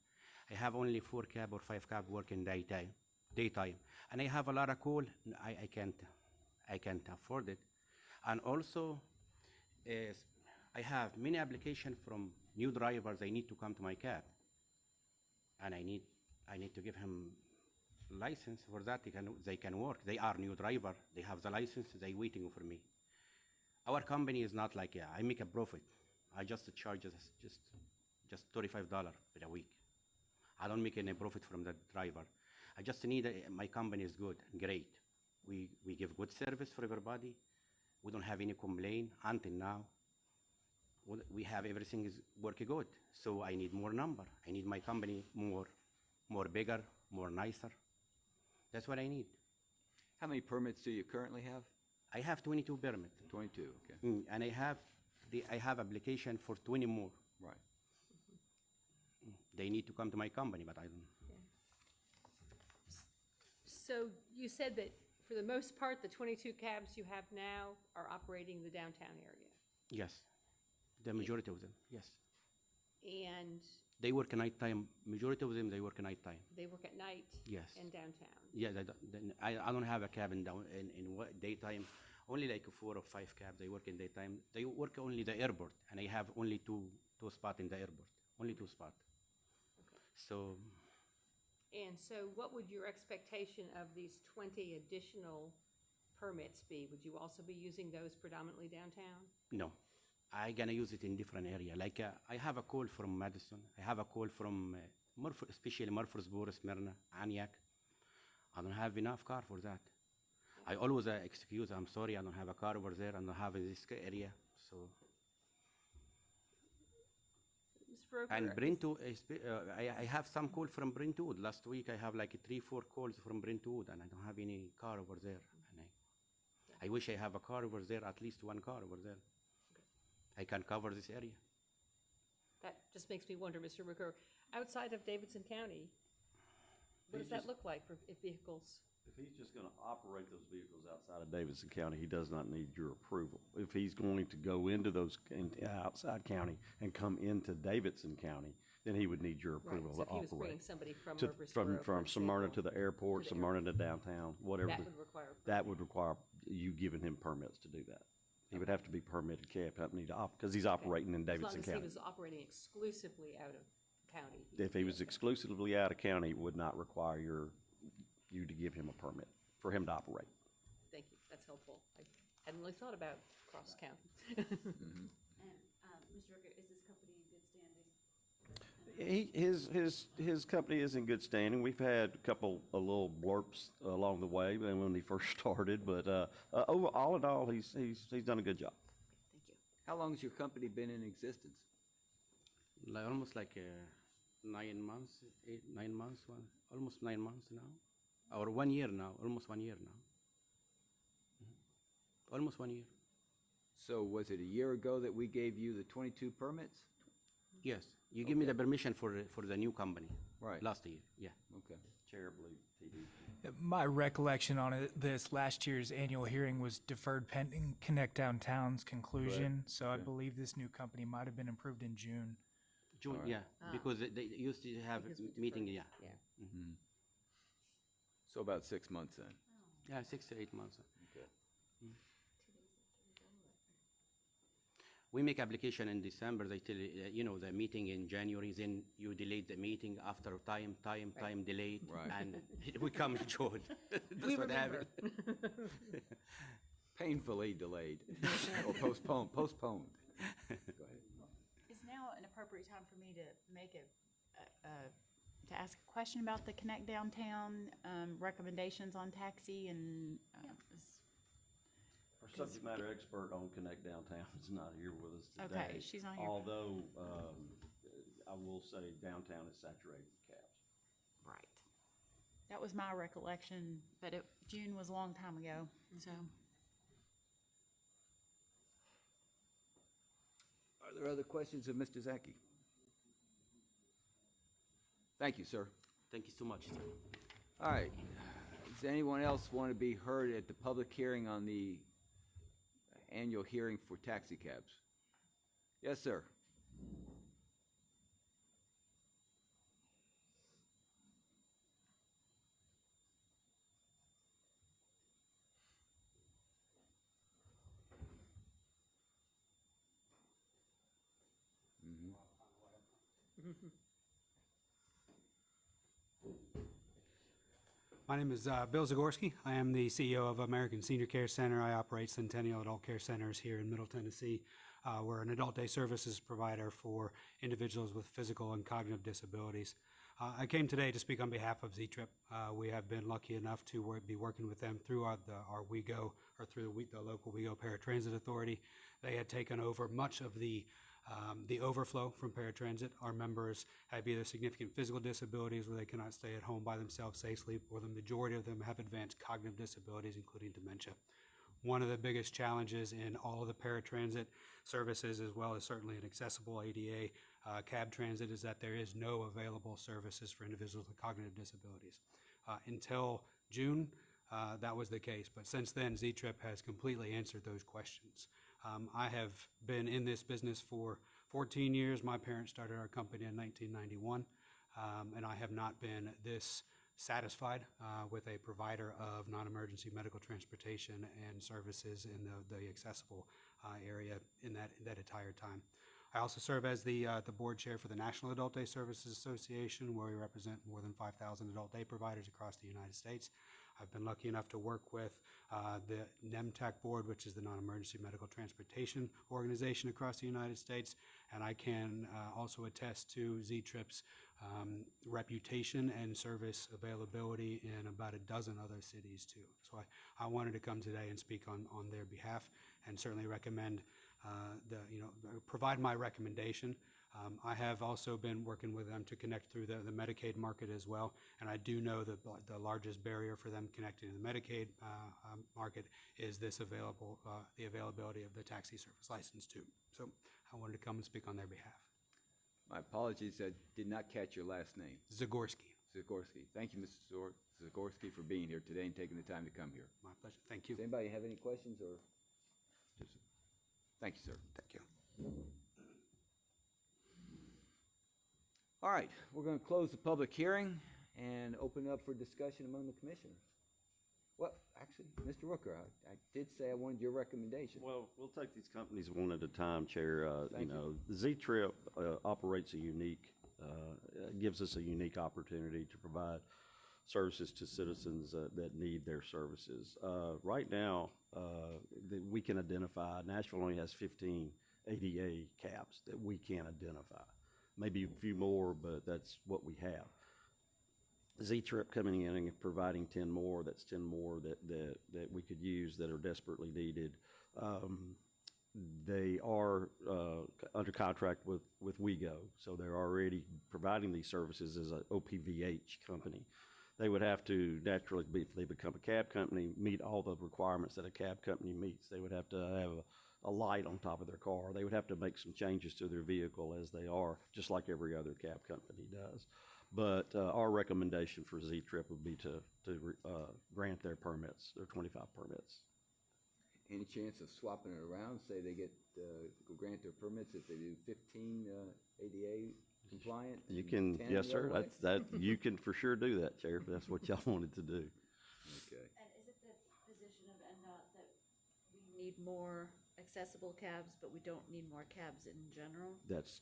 I have only 4 cab or 5 cab work in daytime. And I have a lot of call, I can't afford it. And also, I have many applications from new drivers, they need to come to my cab. And I need to give him license for that, they can work. They are new driver, they have the license, they waiting for me. Our company is not like, I make a profit. I just charge just $35 per week. I don't make any profit from the driver. I just need, my company is good, great. We give good service for everybody. We don't have any complaint until now. We have everything is working good. So I need more number. I need my company more bigger, more nicer. That's what I need. How many permits do you currently have? I have 22 permits. 22, okay. And I have application for 20 more. Right. They need to come to my company, but I don't. So you said that for the most part, the 22 cabs you have now are operating the downtown area? Yes, the majority of them, yes. And they work at night time. Majority of them, they work at night time. they work at night? Yes. And downtown? Yeah, I don't have a cab in daytime. Only like 4 or 5 cabs. They work in daytime. They work only the airport, and I have only two spots in the airport. Only 2 spots. Okay. So. And so what would your expectation of these 20 additional permits be? Would you also be using those predominantly downtown? No, I gonna use it in different area. Like I have a call from Madison. I have a call from especially Murfreesboro, Smyrna, Antioch. I don't have enough car for that. I always excuse, I'm sorry, I don't have a car over there. I don't have in this area. So. And Brentwood, I have some call from Brentwood. Last week I have like 3-4 calls from Brentwood, and I don't have any car over there. And I wish I have a car over there, at least 1 car over there. I can cover this area. That just makes me wonder, Mr. Rooker, outside of Davidson County, what does that look like for vehicles? If he's just going to operate those vehicles outside of Davidson County, he does not need your approval. If he's going to go into those outside county and come into Davidson County, then he would need your approval Right, so to if he was operate. bringing somebody from Murfreesboro, From for Smyrna example, to the airport, to the Smyrna to downtown, whatever. That would require. That would require you giving him permits to do that. He would have to be permitted cab company to because he's operating in Davidson As long County. as he was operating exclusively out of county. If he was exclusively out of county, it would not require you to give him a permit for him to operate. Thank you, that's helpful. I hadn't really thought about cross-county. And, Mr. Rooker, is this company in good standing? His company is in good standing. We've had a couple of little blurps along the way when he first started, but all in all, he's done a good job. Thank you. How long has your company been in existence? Almost like 9 months, almost 9 months now. Or 1 year now, almost 1 year now. Almost 1 year. So was it a year ago that we gave you the 22 permits? Yes, you give me the permission for the new company. Right. Last year, yeah. Okay. Chair, I believe, TD. My recollection on this last year's annual hearing was deferred pending Connect Downtown's conclusion. Right. So I believe this new company might have been approved in June. June, All right. yeah, because they used to have Because we meeting, deferred. yeah. Yeah. Mm-hmm. So about 6 months then. Yeah, 6 to 8 months. Okay. We make application in December, they tell you, the meeting in January, then you delay the meeting after time delayed. Right. And we come in June. That's We what remember. happened. Painfully delayed or postponed. Go ahead. Is now an appropriate time for me to make to ask a question about the Connect Downtown recommendations on taxi and Our subject matter expert on Connect Downtown is not here with us today. Okay, she's not here. Although, I will say downtown is saturated with cabs. right. That was my recollection, but June was a long time ago, so. Are there other questions of Mr. Zaki? Thank you, sir. Thank you so much, sir. All right. Does anyone else want to be heard at the public hearing on the annual hearing for taxi cabs? Yes, sir. My name is Bill Zagorski. I am the CEO of American Senior Care Center. I operate Centennial Adult Care Centers here in Middle Tennessee. We're an adult day services provider for individuals with physical and cognitive disabilities. I came today to speak on behalf of Z-Trip. We have been lucky enough to be working with them through our WeGo, or through the local WeGo Paratransit Authority. They had taken over much of the overflow from paratransit. Our members have either significant physical disabilities where they cannot stay at home by themselves safely, or the majority of them have advanced cognitive disabilities, including dementia. One of the biggest challenges in all of the paratransit services, as well as certainly an accessible ADA cab transit, is that there is no available services for individuals with cognitive disabilities. Until June, that was the case, but since then, Z-Trip has completely answered those questions. I have been in this business for 14 years. My parents started our company in 1991, and I have not been this satisfied with a provider of non-emergency medical transportation and services in the accessible area in that entire time. I also serve as the board chair for the National Adult Day Services Association, where we represent more than 5,000 adult day providers across the United States. I've been lucky enough to work with the NEMTAC board, which is the Non-Emergency Medical Transportation Organization across the United States, and I can also attest to Z-Trip's reputation and service availability in about a dozen other cities too. So I wanted to come today and speak on their behalf, and certainly recommend provide my recommendation. I have also been working with them to connect through the Medicaid market as well, and I do know that the largest barrier for them connecting to the Medicaid market is the availability of the taxi service license too. So I wanted to come and speak on their behalf. My apologies, I did not catch your last name. Zagorski. Zagorski. Thank you, Mr. Zagorski, for being here today and taking the time to come here. My pleasure. Thank you. Does anybody have any questions or? Thank you, sir. Thank you. All right, we're going to close the public hearing and open up for discussion among the commissioners. Well, actually, Mr. Rooker, I did say I wanted your recommendation. Well, we'll take these companies one at a time, Chair. Z-Trip operates gives us a unique opportunity to provide services to citizens that need their services. Right now, we can identify, Nashville only has 15 ADA cabs that we can identify. Maybe a few more, but that's what we have. Z-Trip coming in and providing 10 more, that's 10 more that we could use that are desperately needed. They are under contract with WeGo, so they're already providing these services as an OPVH company. They would have to naturally, if they become a cab company, meet all the requirements that a cab company meets. They would have to have a light on top of their car. They would have to make some changes to their vehicle as they are, just like every other cab company does. But our recommendation for Z-Trip would be to grant their permits, their 25 permits. Any chance of swapping it around? Say they grant their permits if they do 15 ADA compliant? You can, yes, sir. You can for sure do that, Chair, if that's what y'all wanted to do. Okay. And is it the position of NDOT that we need more accessible cabs, but we don't need more cabs in general?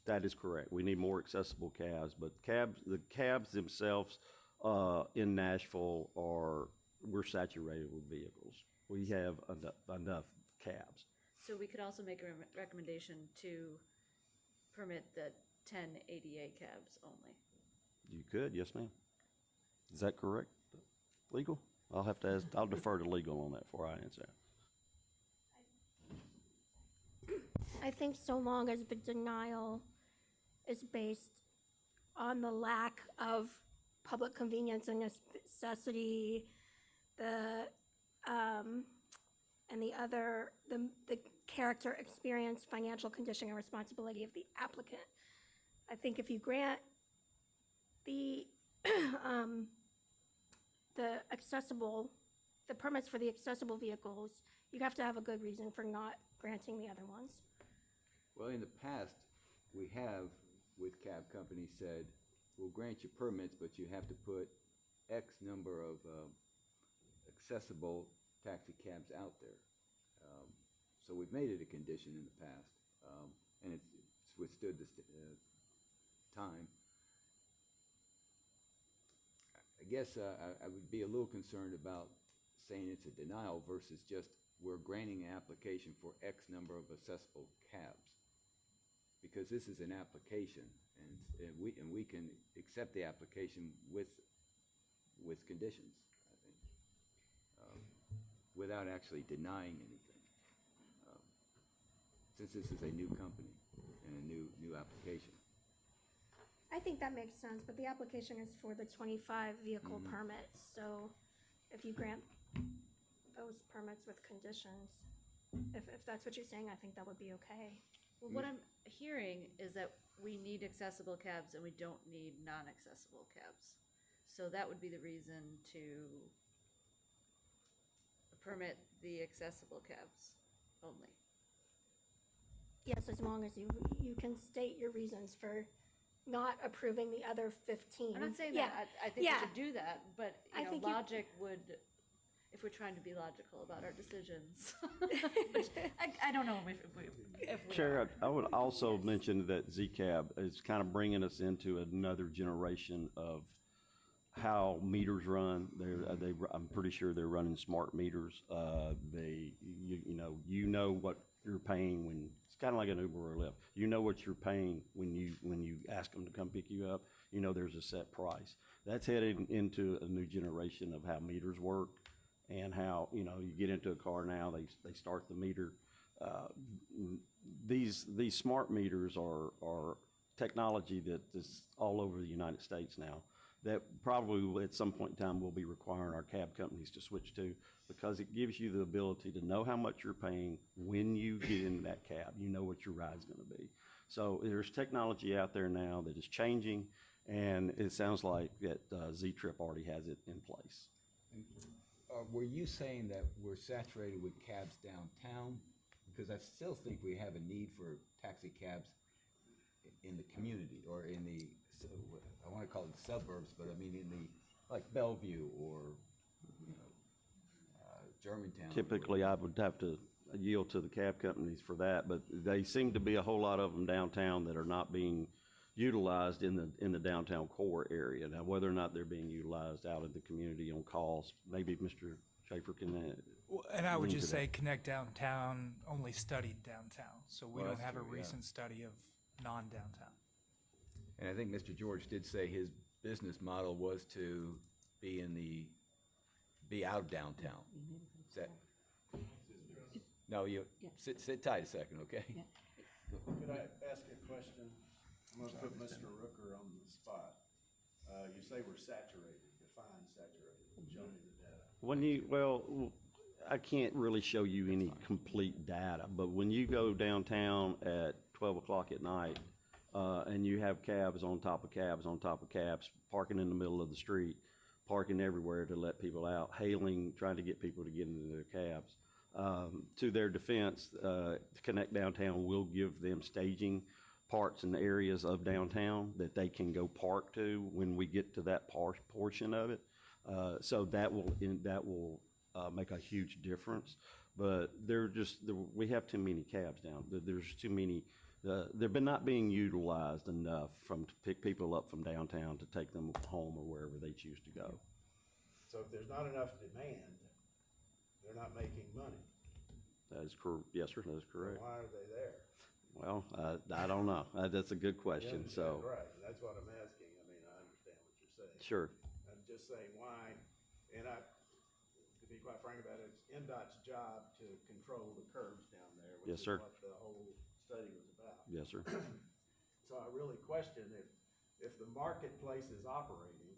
That is correct. We need more accessible cabs, but the cabs themselves in Nashville we're saturated with vehicles. We have enough cabs. So we could also make a recommendation to permit the 10 ADA cabs only. You could, yes, ma'am. Is that correct? Legal? I'll defer to legal on that before I answer that. I think so long as the denial is based on the lack of public convenience and necessity, and the character, experience, financial condition, and responsibility of the applicant. I think if you grant the the permits for the accessible vehicles, you have to have a good reason for not granting the other ones. Well, in the past, we have, with cab companies, said, we'll grant you permits, but you have to put X number of accessible taxi cabs out there. So we've made it a condition in the past, and it's withstood this time. I guess I would be a little concerned about saying it's a denial versus just we're granting an application for X number of accessible cabs. Because this is an application, and we can accept the application with conditions, I think, without actually denying anything. Since this is a new company and a new application. I think that makes sense, but the application is for the 25 vehicle permits, so if you grant those permits with conditions, if that's what you're saying, I think that would be okay. Well, what I'm hearing is that we need accessible cabs and we don't need non-accessible cabs. So that would be the reason to permit the accessible cabs only. Yes, as long as you can state your reasons for not approving the other 15. I'm not saying Yeah. that I think we should do that, but I think logic would, if we're trying to be logical about our decisions. Which I don't know if we Chair, are. I would also mention that ZCAB is kind of bringing us into another generation of how meters run. I'm pretty sure they're running smart meters. You know what you're paying when it's kind of like an Uber or a Lyft. You know what you're paying when you ask them to come pick you up. You know there's a set price. That's heading into a new generation of how meters work and how you get into a car now. They start the meter. These smart meters are technology that is all over the United States now, that probably at some point in time we'll be requiring our cab companies to switch to, because it gives you the ability to know how much you're paying when you get in that cab. You know what your ride's going to be. So there's technology out there now that is changing, and it sounds like that Z-Trip already has it in place. Were you saying that we're saturated with cabs downtown? Because I still think we have a need for taxi cabs in the community, or in the, I want to call it suburbs, but I mean in the, like Bellevue or, Germantown. Typically, I would have to yield to the cab companies for that, but they seem to be a whole lot of them downtown that are not being utilized in the downtown core area. Now, whether or not they're being utilized out in the community on calls, maybe Mr. Schaefer can. And I would just say Connect Downtown only studied downtown, so we don't have a recent study of non-downtown. And I think Mr. George did say his business model was to be out of downtown. Is that? No, sit tight a second, okay? Could I ask a question? I'm going to put Mr. Rooker on the spot. You say we're saturated. Define saturated. Show me the data. I can't really show you any complete data, but when you go downtown at 12 o'clock at night and you have cabs on top of cabs on top of cabs, parking in the middle of the street, parking everywhere to let people out, hailing, trying to get people to get into their cabs. To their defense, Connect Downtown will give them staging parts and areas of downtown that they can go park to when we get to that portion of it. So that will make a huge difference. But we have too many cabs down. There's too many. They've been not being utilized enough to pick people up from downtown to take them home or wherever they choose to go. So if there's not enough demand, they're not making money. That is correct. Yes, sir. That is correct. Why are they there? Well, I don't know. That's a good question. So. Right. That's what I'm asking. I mean, I understand what you're saying. Sure. I'm just saying why, and to be quite frank about it, it's NDOT's job to control the curbs down there, which Yes, is sir. what the whole study was about. Yes, sir. So I really question if the marketplace is operating,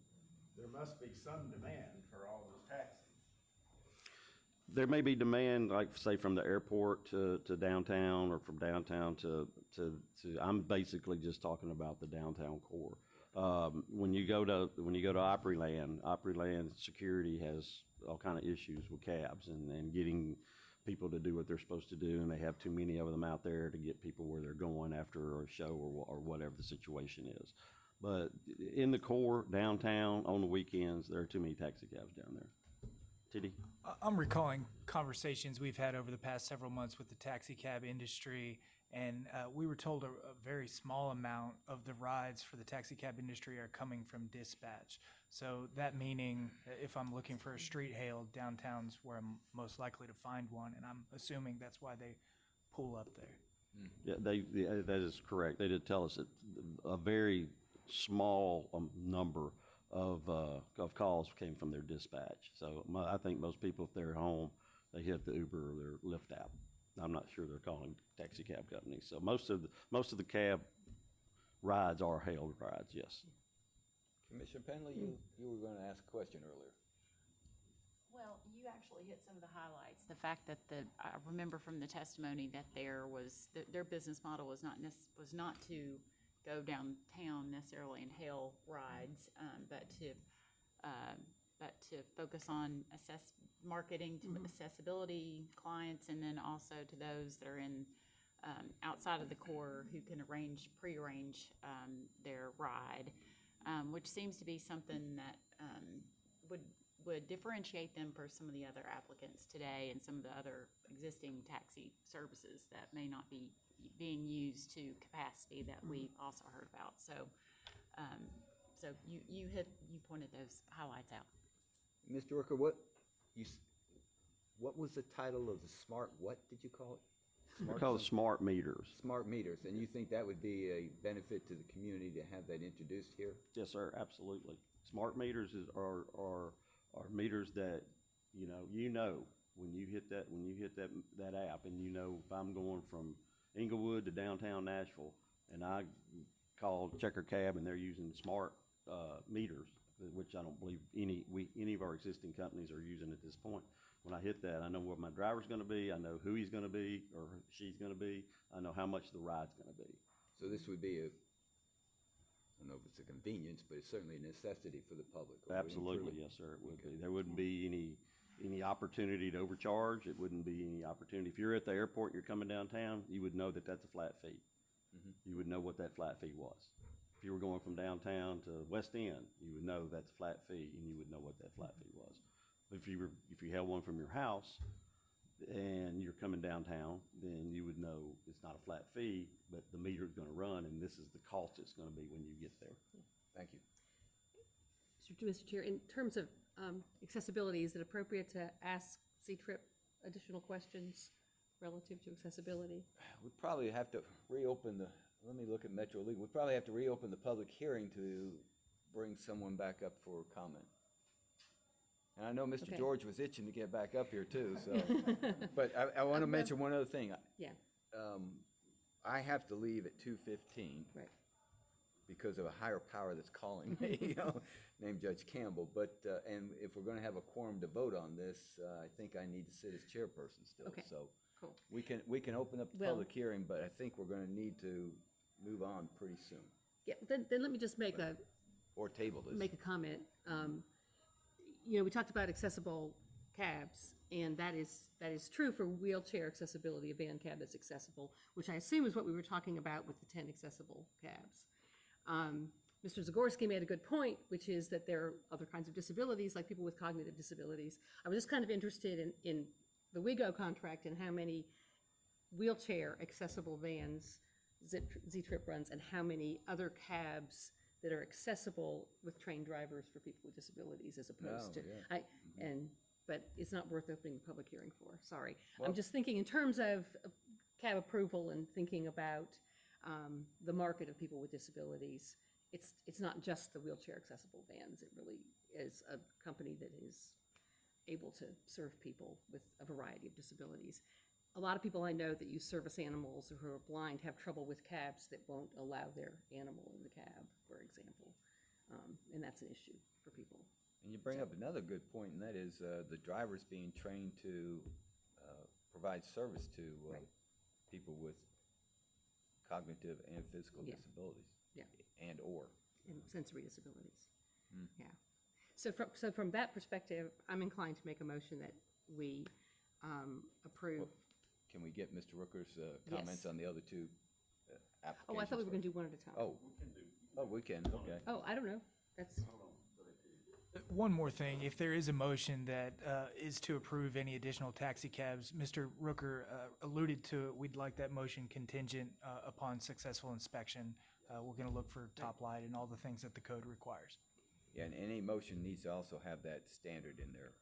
there must be some demand for all those taxis. There may be demand, like say from the airport to downtown, or from downtown to I'm basically just talking about the downtown core. When you go to Opryland security has all kind of issues with cabs and getting people to do what they're supposed to do, and they have too many of them out there to get people where they're going after a show or whatever the situation is. But in the core downtown on the weekends, there are too many taxi cabs down there. Tiddy? I'm recalling conversations we've had over the past several months with the taxi cab industry, and we were told a very small amount of the rides for the taxi cab industry are coming from dispatch. So that meaning if I'm looking for a street hail, downtown's where I'm most likely to find one, and I'm assuming that's why they pull up there. Yeah, that is correct. They did tell us that a very small number of calls came from their dispatch. So I think most people, if they're at home, they hit the Uber or their Lyft app. I'm not sure they're calling taxi cab companies. So most of the cab rides are hailed rides, yes. Commissioner Penley, you were going to ask a question earlier. Well, you actually hit some of the highlights. The fact that I remember from the testimony that their business model was not to go downtown necessarily and hail rides, but to focus on marketing to accessibility clients, and then also to those that are in outside of the core who can pre-arrange their ride, which seems to be something that would differentiate them for some of the other applicants today and some of the other existing taxi services that may not be being used to capacity that we also heard about. So, you pointed those highlights out. Mr. Rooker, what was the title of the smart? What did you call it? We call it smart meters. Smart meters, and you think that would be a benefit to the community to have that introduced here? Yes, sir, absolutely. Smart meters are meters that you know when you hit that app, and you know if I'm going from Inglewood to downtown Nashville, and I call Checker Cab and they're using smart meters, which I don't believe any of our existing companies are using at this point. When I hit that, I know where my driver's going to be. I know who he's going to be or she's going to be. I know how much the ride's going to be. So this would be I don't know if it's a convenience, but it's certainly a necessity for the public. Absolutely, yes, sir, it would be. There wouldn't be any opportunity to overcharge. It wouldn't be any opportunity. If you're at the airport and you're coming downtown, you would know that that's a flat fee. You would know what that flat fee was. If you were going from downtown to West End, you would know that's a flat fee, and you would know what that flat fee was. If you had one from your house and you're coming downtown, then you would know it's not a flat fee, but the meter is going to run, and this is the cost it's going to be when you get there. Thank you. Mr. Chair, in terms of accessibility, is it appropriate to ask C-Trip additional questions relative to accessibility? We probably have to reopen let me look at Metro League. We probably have to reopen the public hearing to bring someone back up for comment. And I know Mr. George was itching to get back up here too, so. But I want to mention one other thing. Yeah. I have to leave at 2:15. Right. Because of a higher power that's calling me, named Judge Campbell. But, and if we're going to have a quorum to vote on this, I think I need to sit as chairperson still. Okay. So cool. we can open up the public hearing, but I think we're going to need to move on pretty soon. Yeah, then let me just make or table this. Make a comment. We talked about accessible cabs, and that is true for wheelchair accessibility, a van cab that's accessible, which I assume is what we were talking about with the 10 accessible cabs. Mr. Zagorski made a good point, which is that there are other kinds of disabilities, like people with cognitive disabilities. I was just kind of interested in the WeGo contract and how many wheelchair accessible vans Z-Trip runs, and how many other cabs that are accessible with trained drivers for people with disabilities, as opposed to, but it's not worth opening the public hearing for, sorry. Well, I'm just thinking in terms of cab approval and thinking about the market of people with disabilities. It's not just the wheelchair accessible vans. It really is a company that is able to serve people with a variety of disabilities. A lot of people I know that use service animals or who are blind have trouble with cabs that won't allow their animal in the cab, for example. And that's an issue for people. And you bring up another good point, and that is the drivers being trained to provide service to people with cognitive and physical disabilities, and or. and sensory disabilities. Yeah. So from that perspective, I'm inclined to make a motion that we approve. Can we get Mr. Rooker's comments Yes. on the other two applications? Oh, I thought we were going to do one at a time. Oh, we can, okay. Oh, I don't know. That's, One more thing, if there is a motion that is to approve any additional taxi cabs, Mr. Rooker alluded to it, we'd like that motion contingent upon successful inspection. We're going to look for top light and all the things that the code requires. Yeah, and any motion needs to also have that standard in there,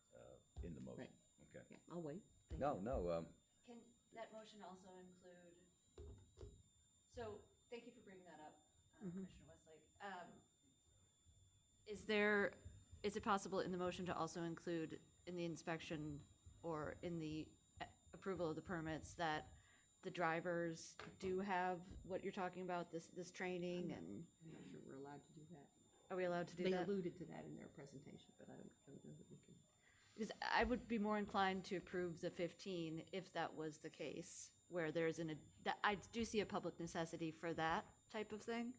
in the motion. Right. Okay. yeah, I'll wait. Thank No, you. no, Can that motion also include, so, thank you for bringing that up, Commissioner Westlake. Is it possible in the motion to also include in the inspection or in the approval of the permits that the drivers do have what you're talking about, this training and? I'm not sure we're allowed to do that. Are we allowed to do They that? alluded to that in their presentation, but I don't know that we can. Because I would be more inclined to approve the 15 if that was the case, where there's I do see a public necessity for that type of thing,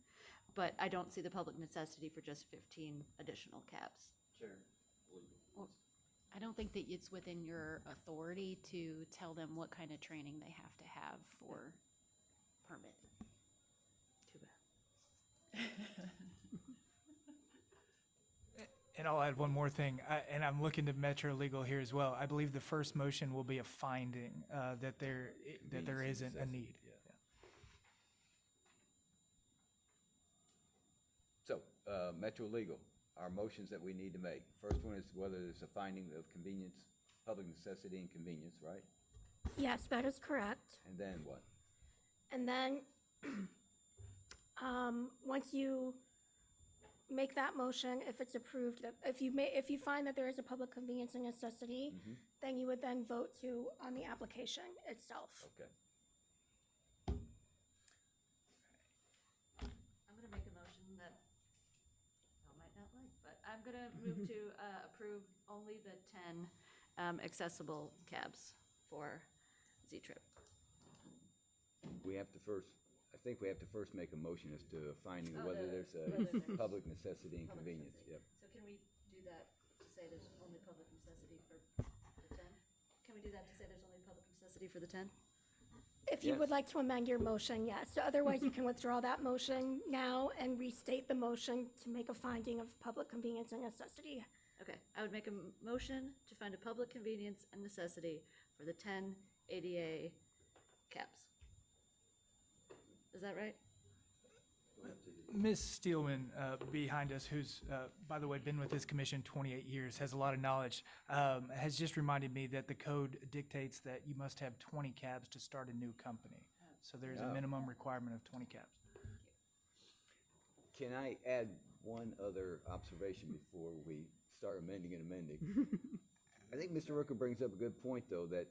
but I don't see the public necessity for just 15 additional cabs. Sure. I don't think that it's within your authority to tell them what kind of training they have to have for permit. Too bad. And I'll add one more thing, and I'm looking to Metro Legal here as well. I believe the first motion will be a finding that there isn't a need. So, Metro Legal, our motions that we need to make. First one is whether there's a finding of convenience, public necessity and convenience, right? Yes, that is correct. And then what? And then, once you make that motion, if it's approved, if you find that there is a public convenience and necessity, then you would then vote on the application itself. Okay. I'm going to make a motion that I might not like, but I'm going to move to approve only the 10 accessible cabs for Z-Trip. We have to I think we have to first make a motion as to a finding of whether there's a whether there's public necessity and convenience, yep. So can we do that to say there's only public necessity for the 10? Can we do that to say there's only public necessity for the 10? If you Yes. would like to amend your motion, yes. So otherwise, you can withdraw that motion now and restate the motion to make a finding of public convenience and necessity. Okay, I would make a motion to find a public convenience and necessity for the 10 ADA cabs. Is that right? Ms. Steelman, behind us, who's, by the way, been with this commission 28 years, has a lot of knowledge, has just reminded me that the code dictates that you must have 20 cabs to start a new company. So there's a minimum requirement of 20 cabs. Can I add one other observation before we start amending and amending? I think Mr. Rooker brings up a good point, though, that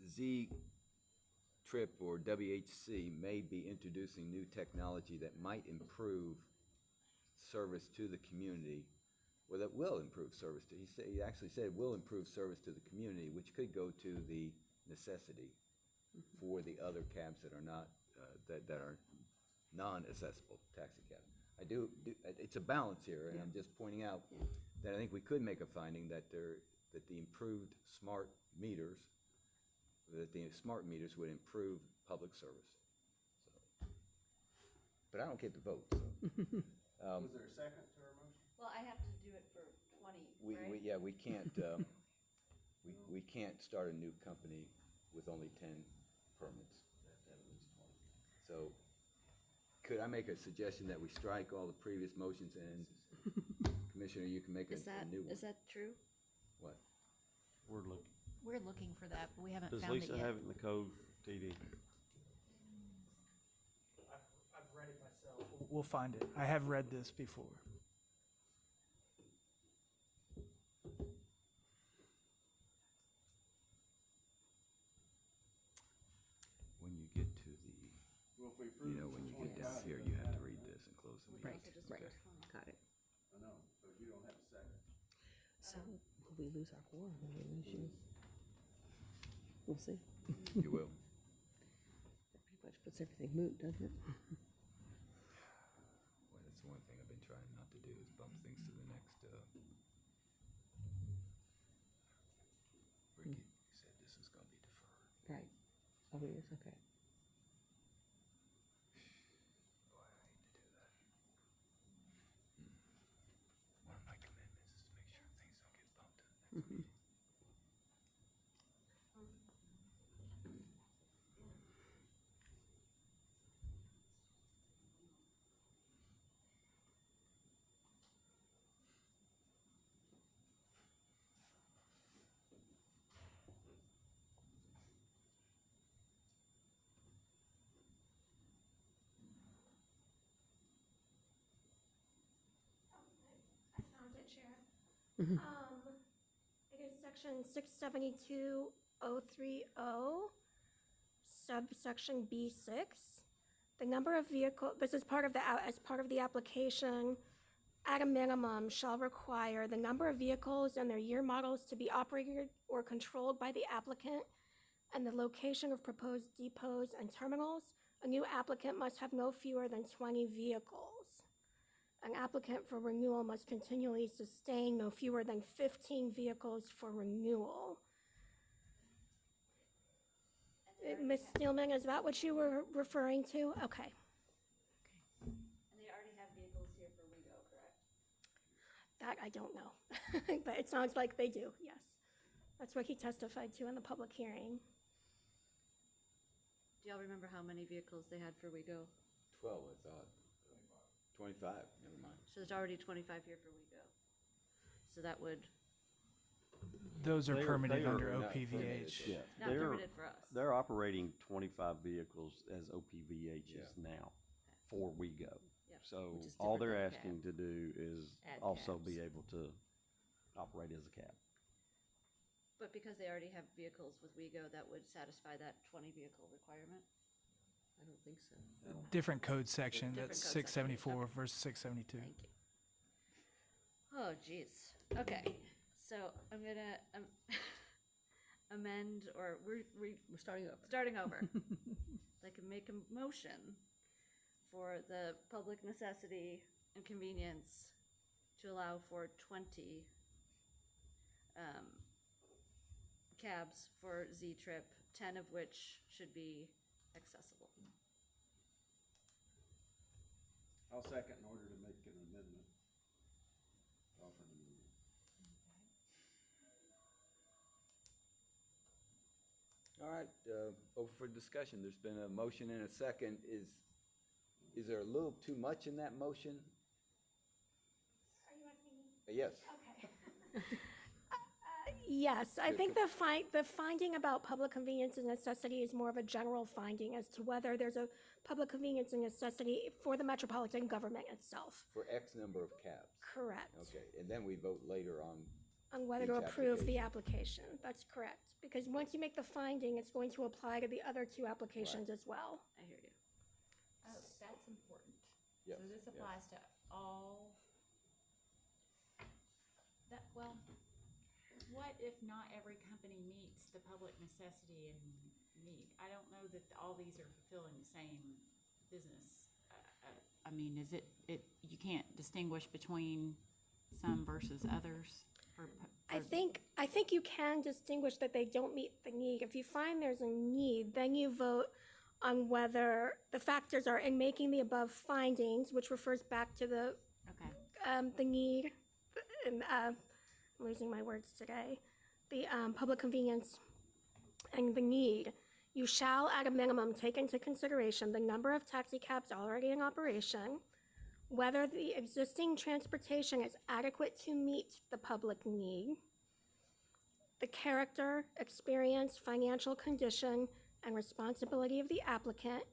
Z-Trip or WHC may be introducing new technology that might improve service to the community, or that will improve service to, he actually said it will improve service to the community, which could go to the necessity for the other cabs that are not, that are non-accessible taxi cabs. It's a balance here, and I'm just pointing out that I think we could make a finding that that the improved smart meters would improve public service. So, but I don't get to vote, so. Was there a second to our motion? Well, I have to do it for 20, right? We can't, we can't start a new company with only 10 permits. So, could I make a suggestion that we strike all the previous motions and, Commissioner, you can make a new one? Is that true? What? We're looking. We're looking for that, but we haven't Does found it Lisa yet. have it in the code, TD? I've read it myself. We'll find it. I have read this before. When you get to the, when you get down here, you have to read this and close the meeting. Right, Okay. got it. I know, but you don't have a second. So will we lose our quorum? Will we lose you? We'll see. You will. That pretty much puts everything moot, doesn't it? Well, that's one thing I've been trying bump things to the next, Ricky, you said this is gonna be deferred. Right. Oh, it is, okay. Boy, I hate to do that. One of my commitments is to make sure things don't get bumped to the next meeting. I found it, Chair. It is section 672030, subsection B6. The number of vehicle, this is part of the, as part of the application, at a minimum shall require the number of vehicles and their year models to be operated or controlled by the applicant and the location of proposed depots and terminals. A new applicant must have no fewer than 20 vehicles. An applicant for renewal must continually sustain no fewer than 15 vehicles for renewal. Ms. Steelman, is that what you were referring to? Okay. And they already have vehicles here for WeGo, correct? That I don't know, but it sounds like they do, yes. That's what he testified to in the public hearing. Do y'all remember how many vehicles they had for WeGo? 12, I thought. 25, never mind. So there's already 25 here for WeGo. So that would, Those are They are- permitted they are under not OPVH. Yeah, not they're, permitted for us. they're operating 25 vehicles as OPVHs Yeah. now for WeGo. Yep, So which is all different they're than asking to do is Add also cabs. be able to operate as a cab. But because they already have vehicles with WeGo, that would satisfy that 20 vehicle requirement? I don't think so. Different code section, Different that's code section, 674 okay. versus 672. Thank you. Oh, geez. Okay, so I'm gonna amend, or we're We're starting over. starting over. I can make a motion for the public necessity and convenience to allow for 20 cabs for Z-Trip, 10 of which should be accessible. I'll second in order to make an amendment. Offer an amendment. All right, over for discussion. There's been a motion and a second. Is there a little too much in that motion? Are you asking me? Yes. Okay. Yes, I think the finding about public convenience and necessity is more of a general finding as to whether there's a public convenience and necessity for the metropolitan government itself. For X number of cabs? Correct. Okay, and then we vote later on. On whether to Each approve the application. That's correct. Because once you make the finding, it's going to apply to the other two applications as well. I hear you. Oh, that's important. Yes, So this yes. applies to all, that, well, what if not every company meets the public necessity and need? I don't know that all these are fulfilling the same business. I mean, is it, you can't distinguish between some versus others? I think you can distinguish that they don't meet the need. If you find there's a need, then you vote on whether the factors are in making the above findings, which refers back to the need, and I'm losing my words today, the public convenience and the need. You shall, at a minimum, take into consideration the number of taxi cabs already in operation, whether the existing transportation is adequate to meet the public need, the character, experience, financial condition, and responsibility of the applicant,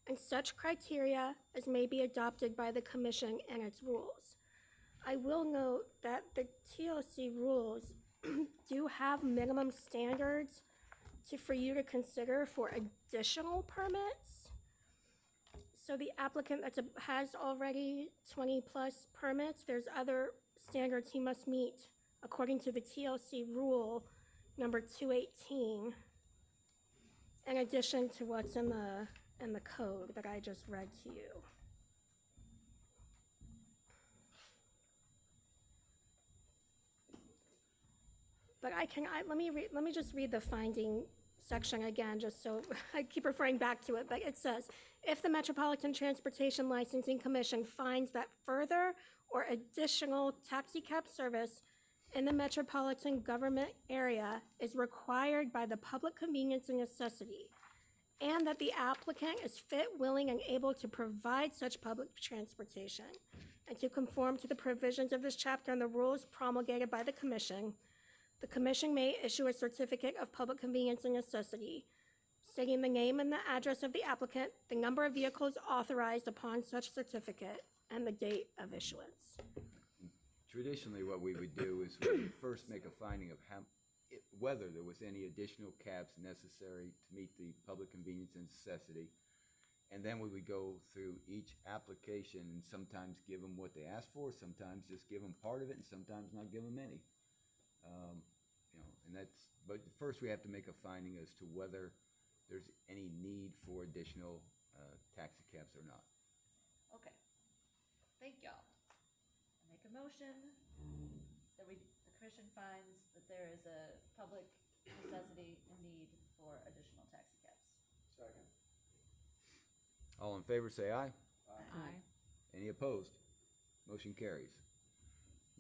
and such criteria as may be adopted by the commission and its rules. I will note that the TOC rules do have minimum standards for you to consider for additional permits. So the applicant has already 20 plus permits, there's other standards he must meet according to the TLC rule number 218, in addition to what's in the code that I just read to you. but let me just read the finding section again, just so I keep referring back to it, but it says, if the Metropolitan Transportation Licensing Commission finds that further or additional taxi cab service in the metropolitan government area is required by the public convenience and necessity, and that the applicant is fit, willing, and able to provide such public transportation, and to conform to the provisions of this chapter and the rules promulgated by the commission may issue a certificate of public convenience and necessity, stating the name and the address of the applicant, the number of vehicles authorized upon such certificate, and the date of issuance. Traditionally, what we would do is we would first make a finding of whether there was any additional cabs necessary to meet the public convenience and necessity. And then we would go through each application and sometimes give them what they asked for, sometimes just give them part of it, and sometimes not give them any. But first we have to make a finding as to whether there's any need for additional taxi cabs or not. Okay. Thank y'all. I make a motion that the commission finds that there is a public necessity and need for additional taxi cabs. Second. All in favor say aye. Aye. Any opposed? Motion carries.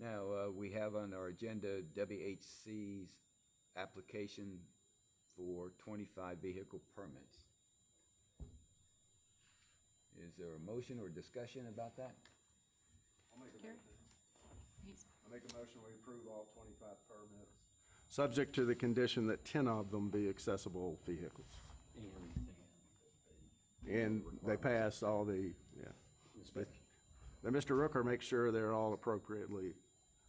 Now, we have on our agenda WHC's application for 25 vehicle permits. Is there a motion or discussion about that? I'll make a Gary? motion. I make a motion we approve all 25 permits. Subject to the condition that 10 of them be accessible vehicles. And they pass all the, yeah. Then Mr. Rooker makes sure they're all appropriately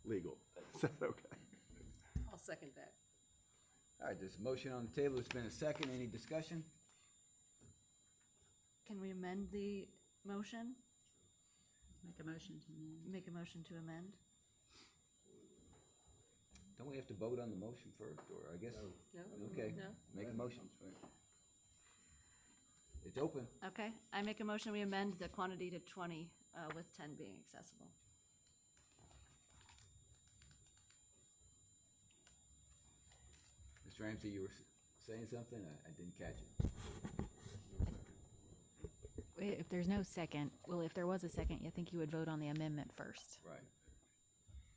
legal. Is that okay? I'll second that. All right, there's a motion on the table. It's been a second. Any discussion? Can we amend the motion? Make a motion to amend. Make a motion to amend? Don't we have to vote on the motion first, or I guess? No? Okay. No? Make a motion. It's open. Okay, I make a motion, we amend the quantity to 20, with 10 being accessible. Mr. Ramsey, you were saying something? I didn't catch it. If there's no second, well, if there was a second, I think you would vote on the amendment first. Right.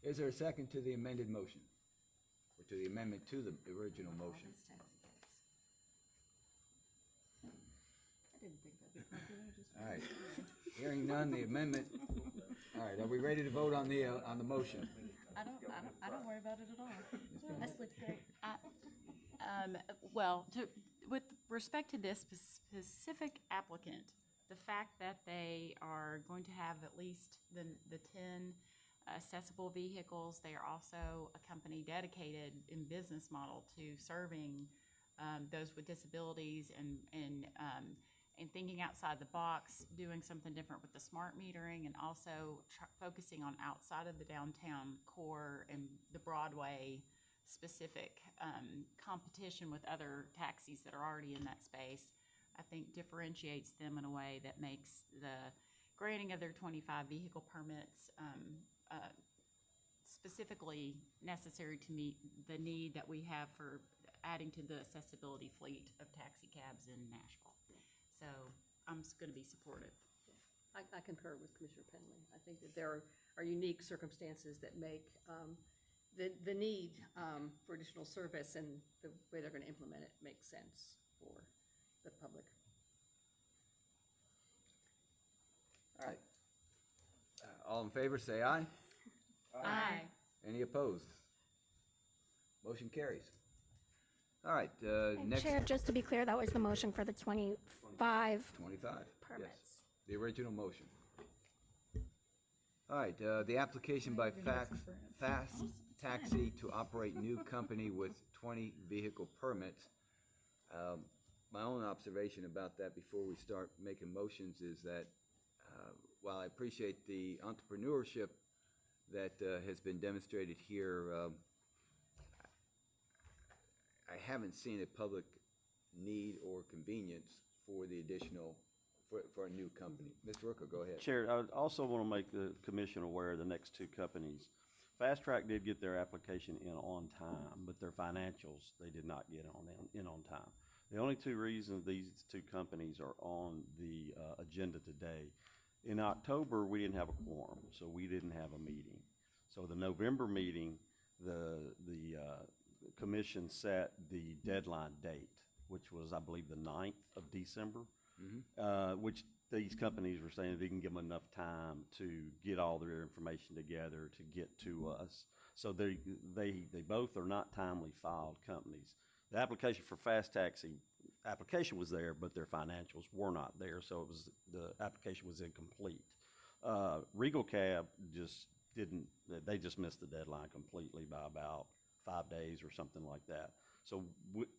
Is there a second to the amended motion? Or to the amendment to the original motion? I didn't think that'd be popular, just. All right. Hearing none, the amendment. All right, are we ready to vote on the motion? I don't worry about it at all. I sleep great. Well, with respect to this specific applicant, the fact that they are going to have at least the 10 accessible vehicles, they are also a company dedicated in business model to serving those with disabilities and thinking outside the box, doing something different with the smart metering, and also focusing on outside of the downtown core and the Broadway specific competition with other taxis that are already in that space, I think differentiates them in a way that makes the granting of their 25 vehicle permits specifically necessary to meet the need that we have for adding to the accessibility fleet of taxi cabs in Nashville. So I'm going to be supportive. I concur with Commissioner Penley. I think that there are unique circumstances that make the need for additional service and the way they're going to implement it makes sense for the public. All right. All in favor, say aye. Aye. Any opposed? Motion carries. All right, And next. Chair, just to be clear, that was the motion for the 25 25. permits. Yes, the original motion. All right, the application by Fast Taxi to operate new company with 20 vehicle permits. My own observation about that before we start making motions is that while I appreciate the entrepreneurship that has been demonstrated here, I haven't seen a public need or convenience for the additional, for a new company. Mr. Rooker, go ahead. Chair, I would also want to make the commission aware of the next two companies. Fast Track did get their application in on time, but their financials, they did not get in on time. The only two reasons these two companies are on the agenda today, in October, we didn't have a quorum, so we didn't have a meeting. So the November meeting, the commission set the deadline date, which was, I believe, the 9th of December, which these companies were saying they can give them enough time to get all their information together to get to us. So they both are not timely filed companies. The application for Fast Taxi application was there, but their financials were not there, so it was, the application was incomplete. Regal Cab just didn't, they just missed the deadline completely by about 5 days or something like that. So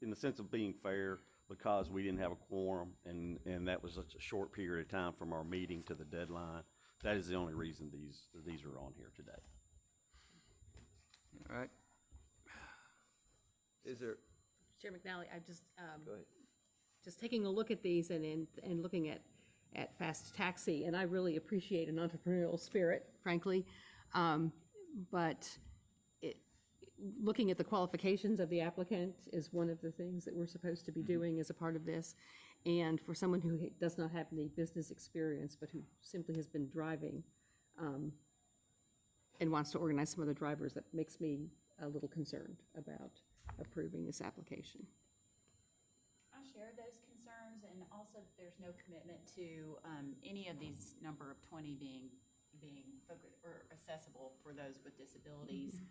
in the sense of being fair, because we didn't have a quorum and that was such a short period of time from our meeting to the deadline, that is the only reason these are on here today. All right. Is there? Chair McNally, I just, Go ahead. just taking a look at these and looking at Fast Taxi, and I really appreciate an entrepreneurial spirit, frankly. But looking at the qualifications of the applicant is one of the things that we're supposed to be doing as a part of this. And for someone who does not have any business experience, but who simply has been driving and wants to organize some other drivers, that makes me a little concerned about approving this application. I share those concerns, and also that there's no commitment to any of these number of 20 being focused or accessible for those with disabilities.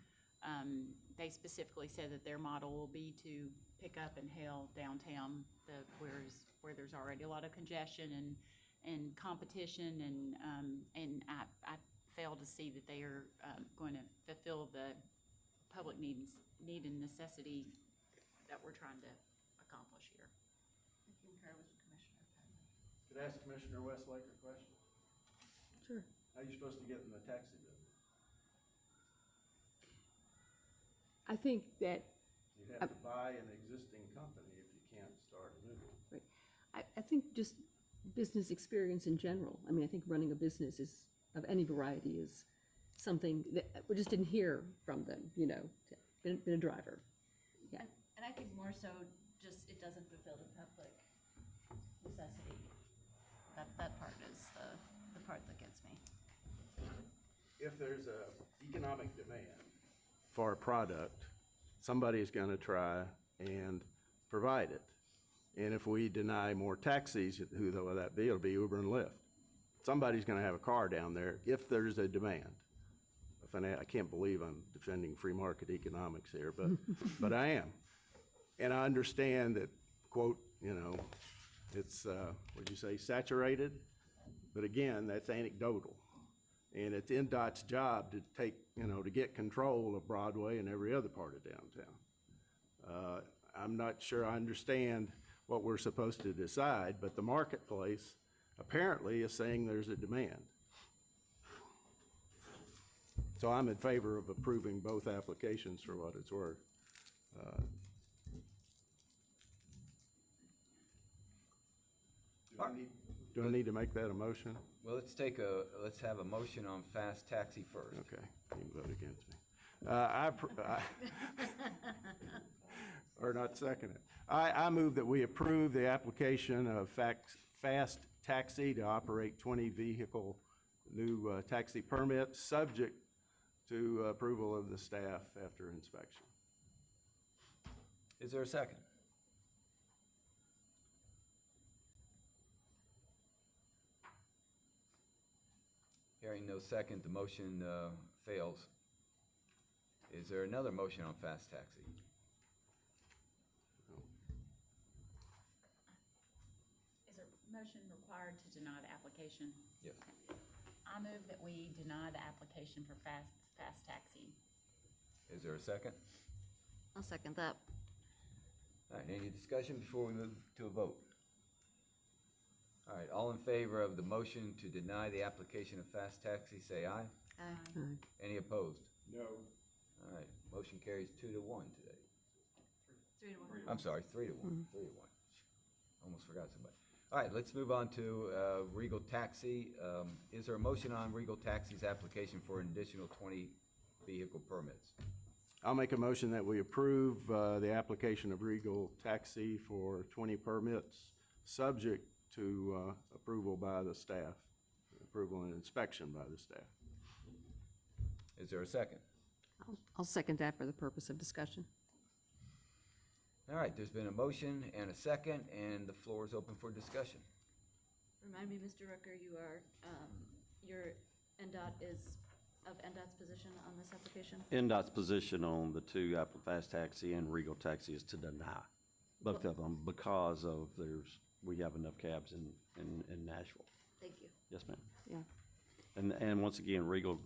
They specifically said that their model will be to pick up and hail downtown, where there's already a lot of congestion and competition, and I fail to see that they are going to fulfill the public need and necessity that we're trying to accomplish here. I concur with the Commissioner. Could I ask Commissioner Westlake a question? Sure. How are you supposed to get in the taxi business? I think that You'd have to buy an existing company if you can't start a new one. right. I think just business experience in general. I mean, I think running a business is of any variety is something that we just didn't hear from them, you know, been a driver. Yeah. And I think more so just it doesn't fulfill the public necessity. That part is the part that gets me. If there's a economic demand for a product, somebody's going to try and provide it. And if we deny more taxis, who will that be? It'll be Uber and Lyft. Somebody's going to have a car down there if there's a demand. I can't believe I'm defending free market economics here, but I am. And I understand that, quote, you know, it's, what'd you say, saturated? But again, that's anecdotal. And it's NDOT's job to take, you know, to get control of Broadway and every other part of downtown. I'm not sure I understand what we're supposed to decide, but the marketplace apparently is saying there's a demand. So I'm in favor of approving both applications for what it's worth. Do I need to make that a motion? Well, let's have a motion on Fast Taxi first. Okay, you can vote against me. Or not second it. I move that we approve the application of Fast Taxi to operate 20 vehicle new taxi permits, subject to approval of the staff after inspection. Is there a second? Hearing no second, the motion fails. Is there another motion on Fast Taxi? Is a motion required to deny the application? Yes. I move that we deny the application for Fast Taxi. Is there a second? I'll second that. All right, any discussion before we move to a vote? All right, all in favor of the motion to deny the application of Fast Taxi, say aye. Aye. Any opposed? No. All right, motion carries 2-1 today. 3-1. I'm sorry, 3-1, 3-1. Almost forgot somebody. All right, let's move on to Regal Taxi. Is there a motion on Regal Taxi's application for an additional 20 vehicle permits. I'll make a motion that we approve the application of Regal Taxi for 20 permits, subject to approval by the staff, approval and inspection by the staff. Is there a second? I'll second that for the purpose of discussion. All right, there's been a motion and a second, and the floor is open for discussion. Remind me, Mr. Rucker, you are, your NDOT is of NDOT's position on this application? NDOT's position on the two, Apple Fast Taxi and Regal Taxi, is to deny both of them because of we have enough cabs in Nashville. Thank you. Yes, ma'am. Yeah. And once again, Regal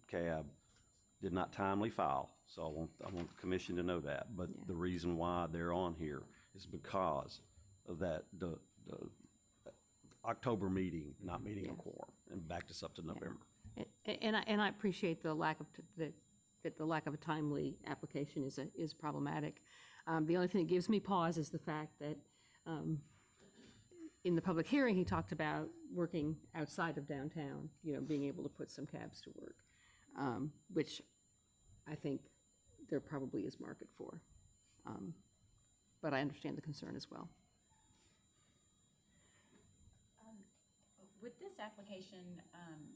Cab did not timely file, so I want the commission to know that. But the reason why they're on here is because of that, the October meeting, not meeting a quorum, and backed us up to November. And I appreciate the lack of, that the lack of a timely application is problematic. The only thing that gives me pause is the fact that in the public hearing, he talked about working outside of downtown, being able to put some cabs to work, which I think there probably is market for. But I understand the concern as well. With this application,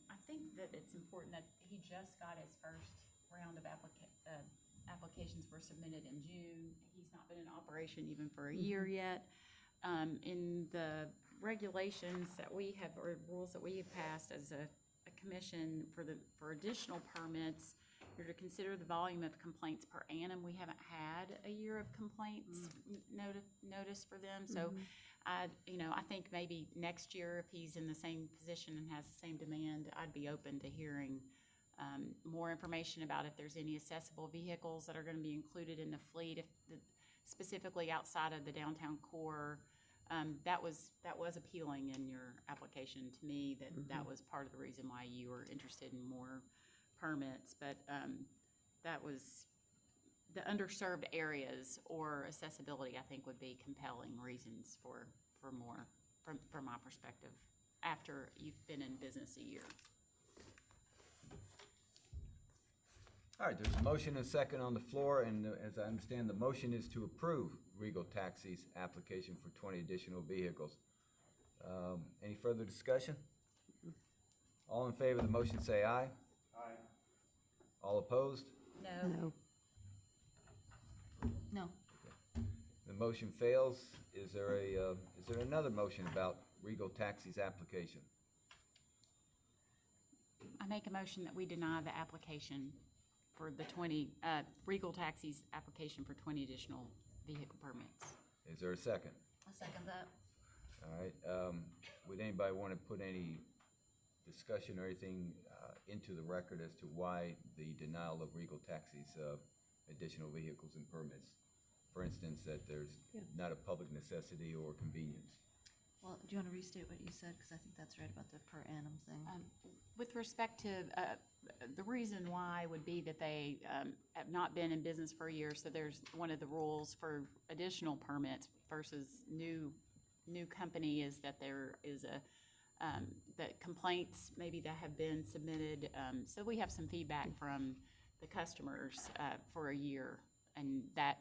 I think that it's important that he just got his first round of applications were submitted in June. He's not been in operation even for a year yet. In the regulations that we have, or rules that we have passed as a commission for additional permits, you're to consider the volume of complaints per annum. We haven't had a year of complaints notice for them, so I think maybe next year, if he's in the same position and has the same demand, I'd be open to hearing more information about if there's any accessible vehicles that are going to be included in the fleet, specifically outside of the downtown core. That was appealing in your application to me. That was part of the reason why you were interested in more permits. But that was the underserved areas or accessibility, I think, would be compelling reasons for more from my perspective after you've been in business a year. All right, there's a motion and a second on the floor, and as I understand, the motion is to approve Regal Taxi's application for 20 additional vehicles. Any further discussion? All in favor of the motion say aye. Aye. All opposed? No. No. The motion fails. Is there another motion about Regal Taxi's application? I make a motion that we deny the application for the Regal Taxi's application for 20 additional vehicle permits. Is there a second? I'll second that. All right. Would anybody want to put any discussion or anything into the record as to why the denial of Regal Taxi's additional vehicles and permits? For instance, that there's not a public necessity or convenience. Well, do you want to restate what you said? Because I think that's right about the per annum thing. With respect to the reason why would be that they have not been in business for a year, so there's one of the rules for additional permits versus new company is that there is that complaints maybe that have been submitted. So we have some feedback from the customers for a year, and that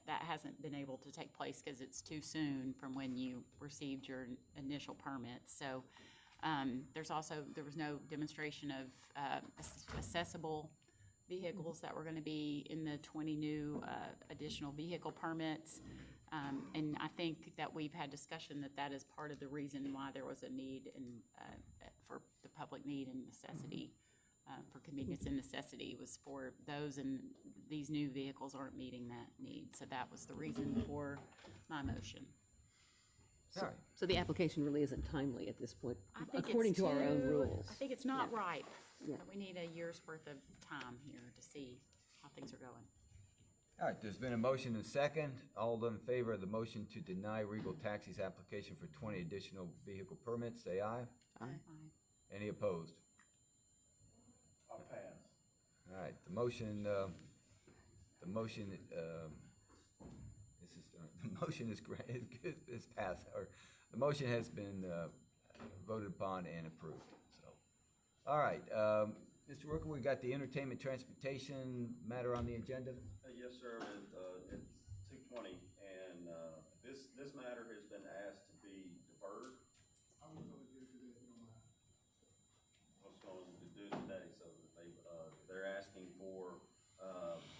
hasn't been able to take place because it's too soon from when you received your initial permits. So there was no demonstration of accessible vehicles that were going to be in the 20 new additional vehicle permits. And I think that we've had discussion that is part of the reason why there was a need for the public need and necessity. For convenience and necessity was for those, and these new vehicles aren't meeting that need. So that was the reason for my motion. So the application really isn't timely at this point, I think according to our own rules. I think it's not ripe. Yeah. We need a year's worth of time here to see how things are going. All right, there's been a motion and a second. All in favor of the motion to deny Regal Taxi's application for 20 additional vehicle permits, say aye. Aye. Any opposed? I'll pass. All right, the motion is passed, or the motion has been voted upon and approved. So, all right, Mr. Rooker, we got the entertainment transportation matter on the agenda. Yes, sir, it's 2:20, and this matter has been asked to be deferred. I was going to do today, if you don't mind. I was going to do today, so that they're asking for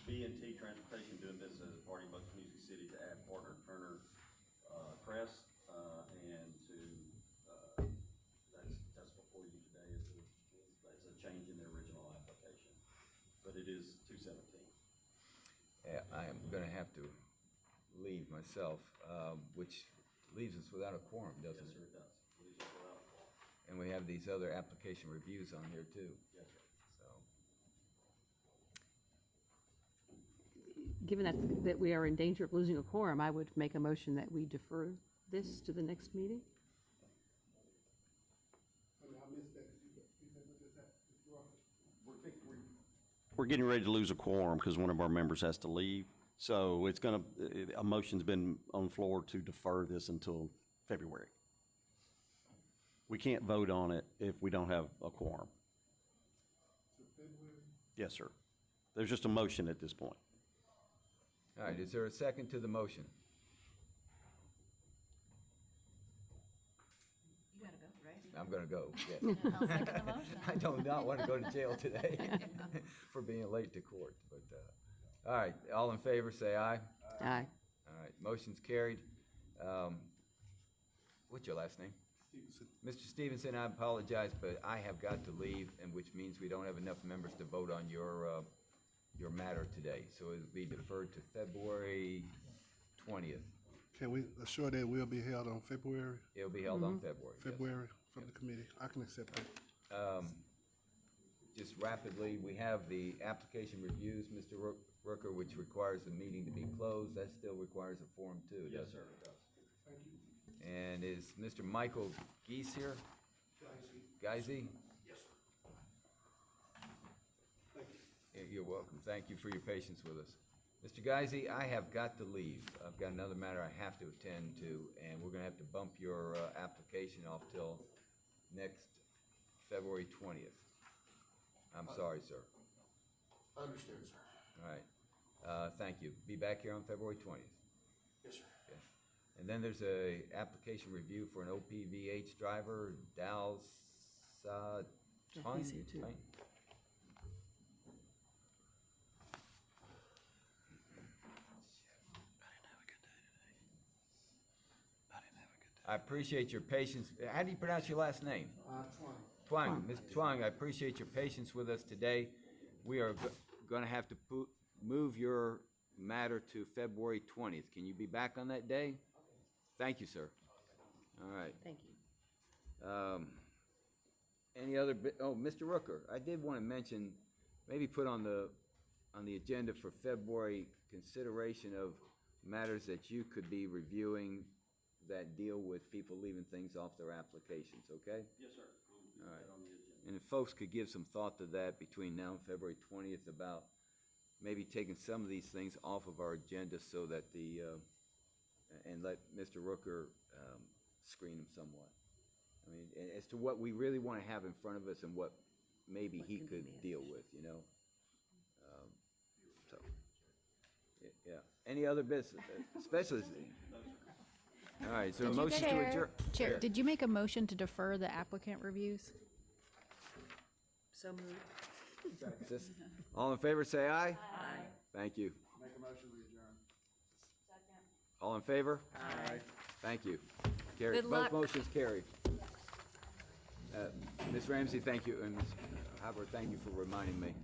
B&T Transportation doing business as a party in Bucks Music City to add partner Turner Crest, and to that's before you today. It's a change in the original application, but it is 217. Yeah, I am gonna have to leave myself, which leaves us without a quorum, doesn't Yes, sir, it? it does. Leaves us without a quorum. And we have these other application reviews on here too. Yes, sir. So, Given that we are in danger of losing a quorum, I would make a motion that we defer this to the next meeting. We're getting ready to lose a quorum because one of our members has to leave. So it's gonna, a motion's been on the floor to defer this until February. We can't vote on it if we don't have a quorum. Yes, sir. There's just a motion at this point. all right, is there a second to the motion? You gotta go, right? I'm gonna go, yes. I'll second the motion. I do not want to go to jail today for being late to court, but, all right, all in favor, say aye. Aye. All right, motion's carried. What's your last name? Stevenson. Mr. Stevenson, I apologize, but I have got to leave, and which means we don't have enough members to vote on your matter today. So it'll be deferred to February 20th. Can we assure that will be held on February? It'll be held on February. yes. February from the committee. I can accept that. Just rapidly, we have the application reviews, Mr. Rooker, which requires the meeting to be closed. That still requires a form too, doesn't it? Yes, sir, it does. Thank you. And is Mr. Michael Geese here? Geisy? Yes, sir. Thank you. You're welcome. Thank you for your patience with us. Mr. Geisy, I have got to leave. I've got another matter I have to attend to, and we're gonna have to bump your application off till next February 20th. I'm sorry, sir. I understand, sir. All right. Thank you. Be back here on February 20th. Yes, sir. Okay. And then there's a application review for an OPVH driver, Dal Sa Tun? he's here too. Tun? I appreciate your patience. How do you pronounce your last name? Twang. Ms. Twang, I appreciate your patience with us today. We are going to have to move your matter to February 20th. Can you be back on that day? Thank you, sir. All right. Thank you. Any other, Mr. Rooker, I did want to mention, maybe put on the agenda for February consideration of matters that you could be reviewing that deal with people leaving things off their applications, okay? Yes, sir. We'll All put right. that on the agenda. And if folks could give some thought to that between now and February 20th about maybe taking some of these things off of our agenda so that and let Mr. Rooker screen them somewhat. I mean, as to what we really want to have in front of us and what maybe he could deal with, you know? So, yeah. Any other business, especially? All right, so a motion to adjourn. Chair, did you make a motion to defer the applicant reviews? So moved. All in favor, say aye. Aye. Thank you. Make a motion to adjourn. All in favor? Aye. Thank you. Carried. Good Both luck. motions carried. Ms. Ramsey, thank you, and Ms. Howard, thank you for reminding me.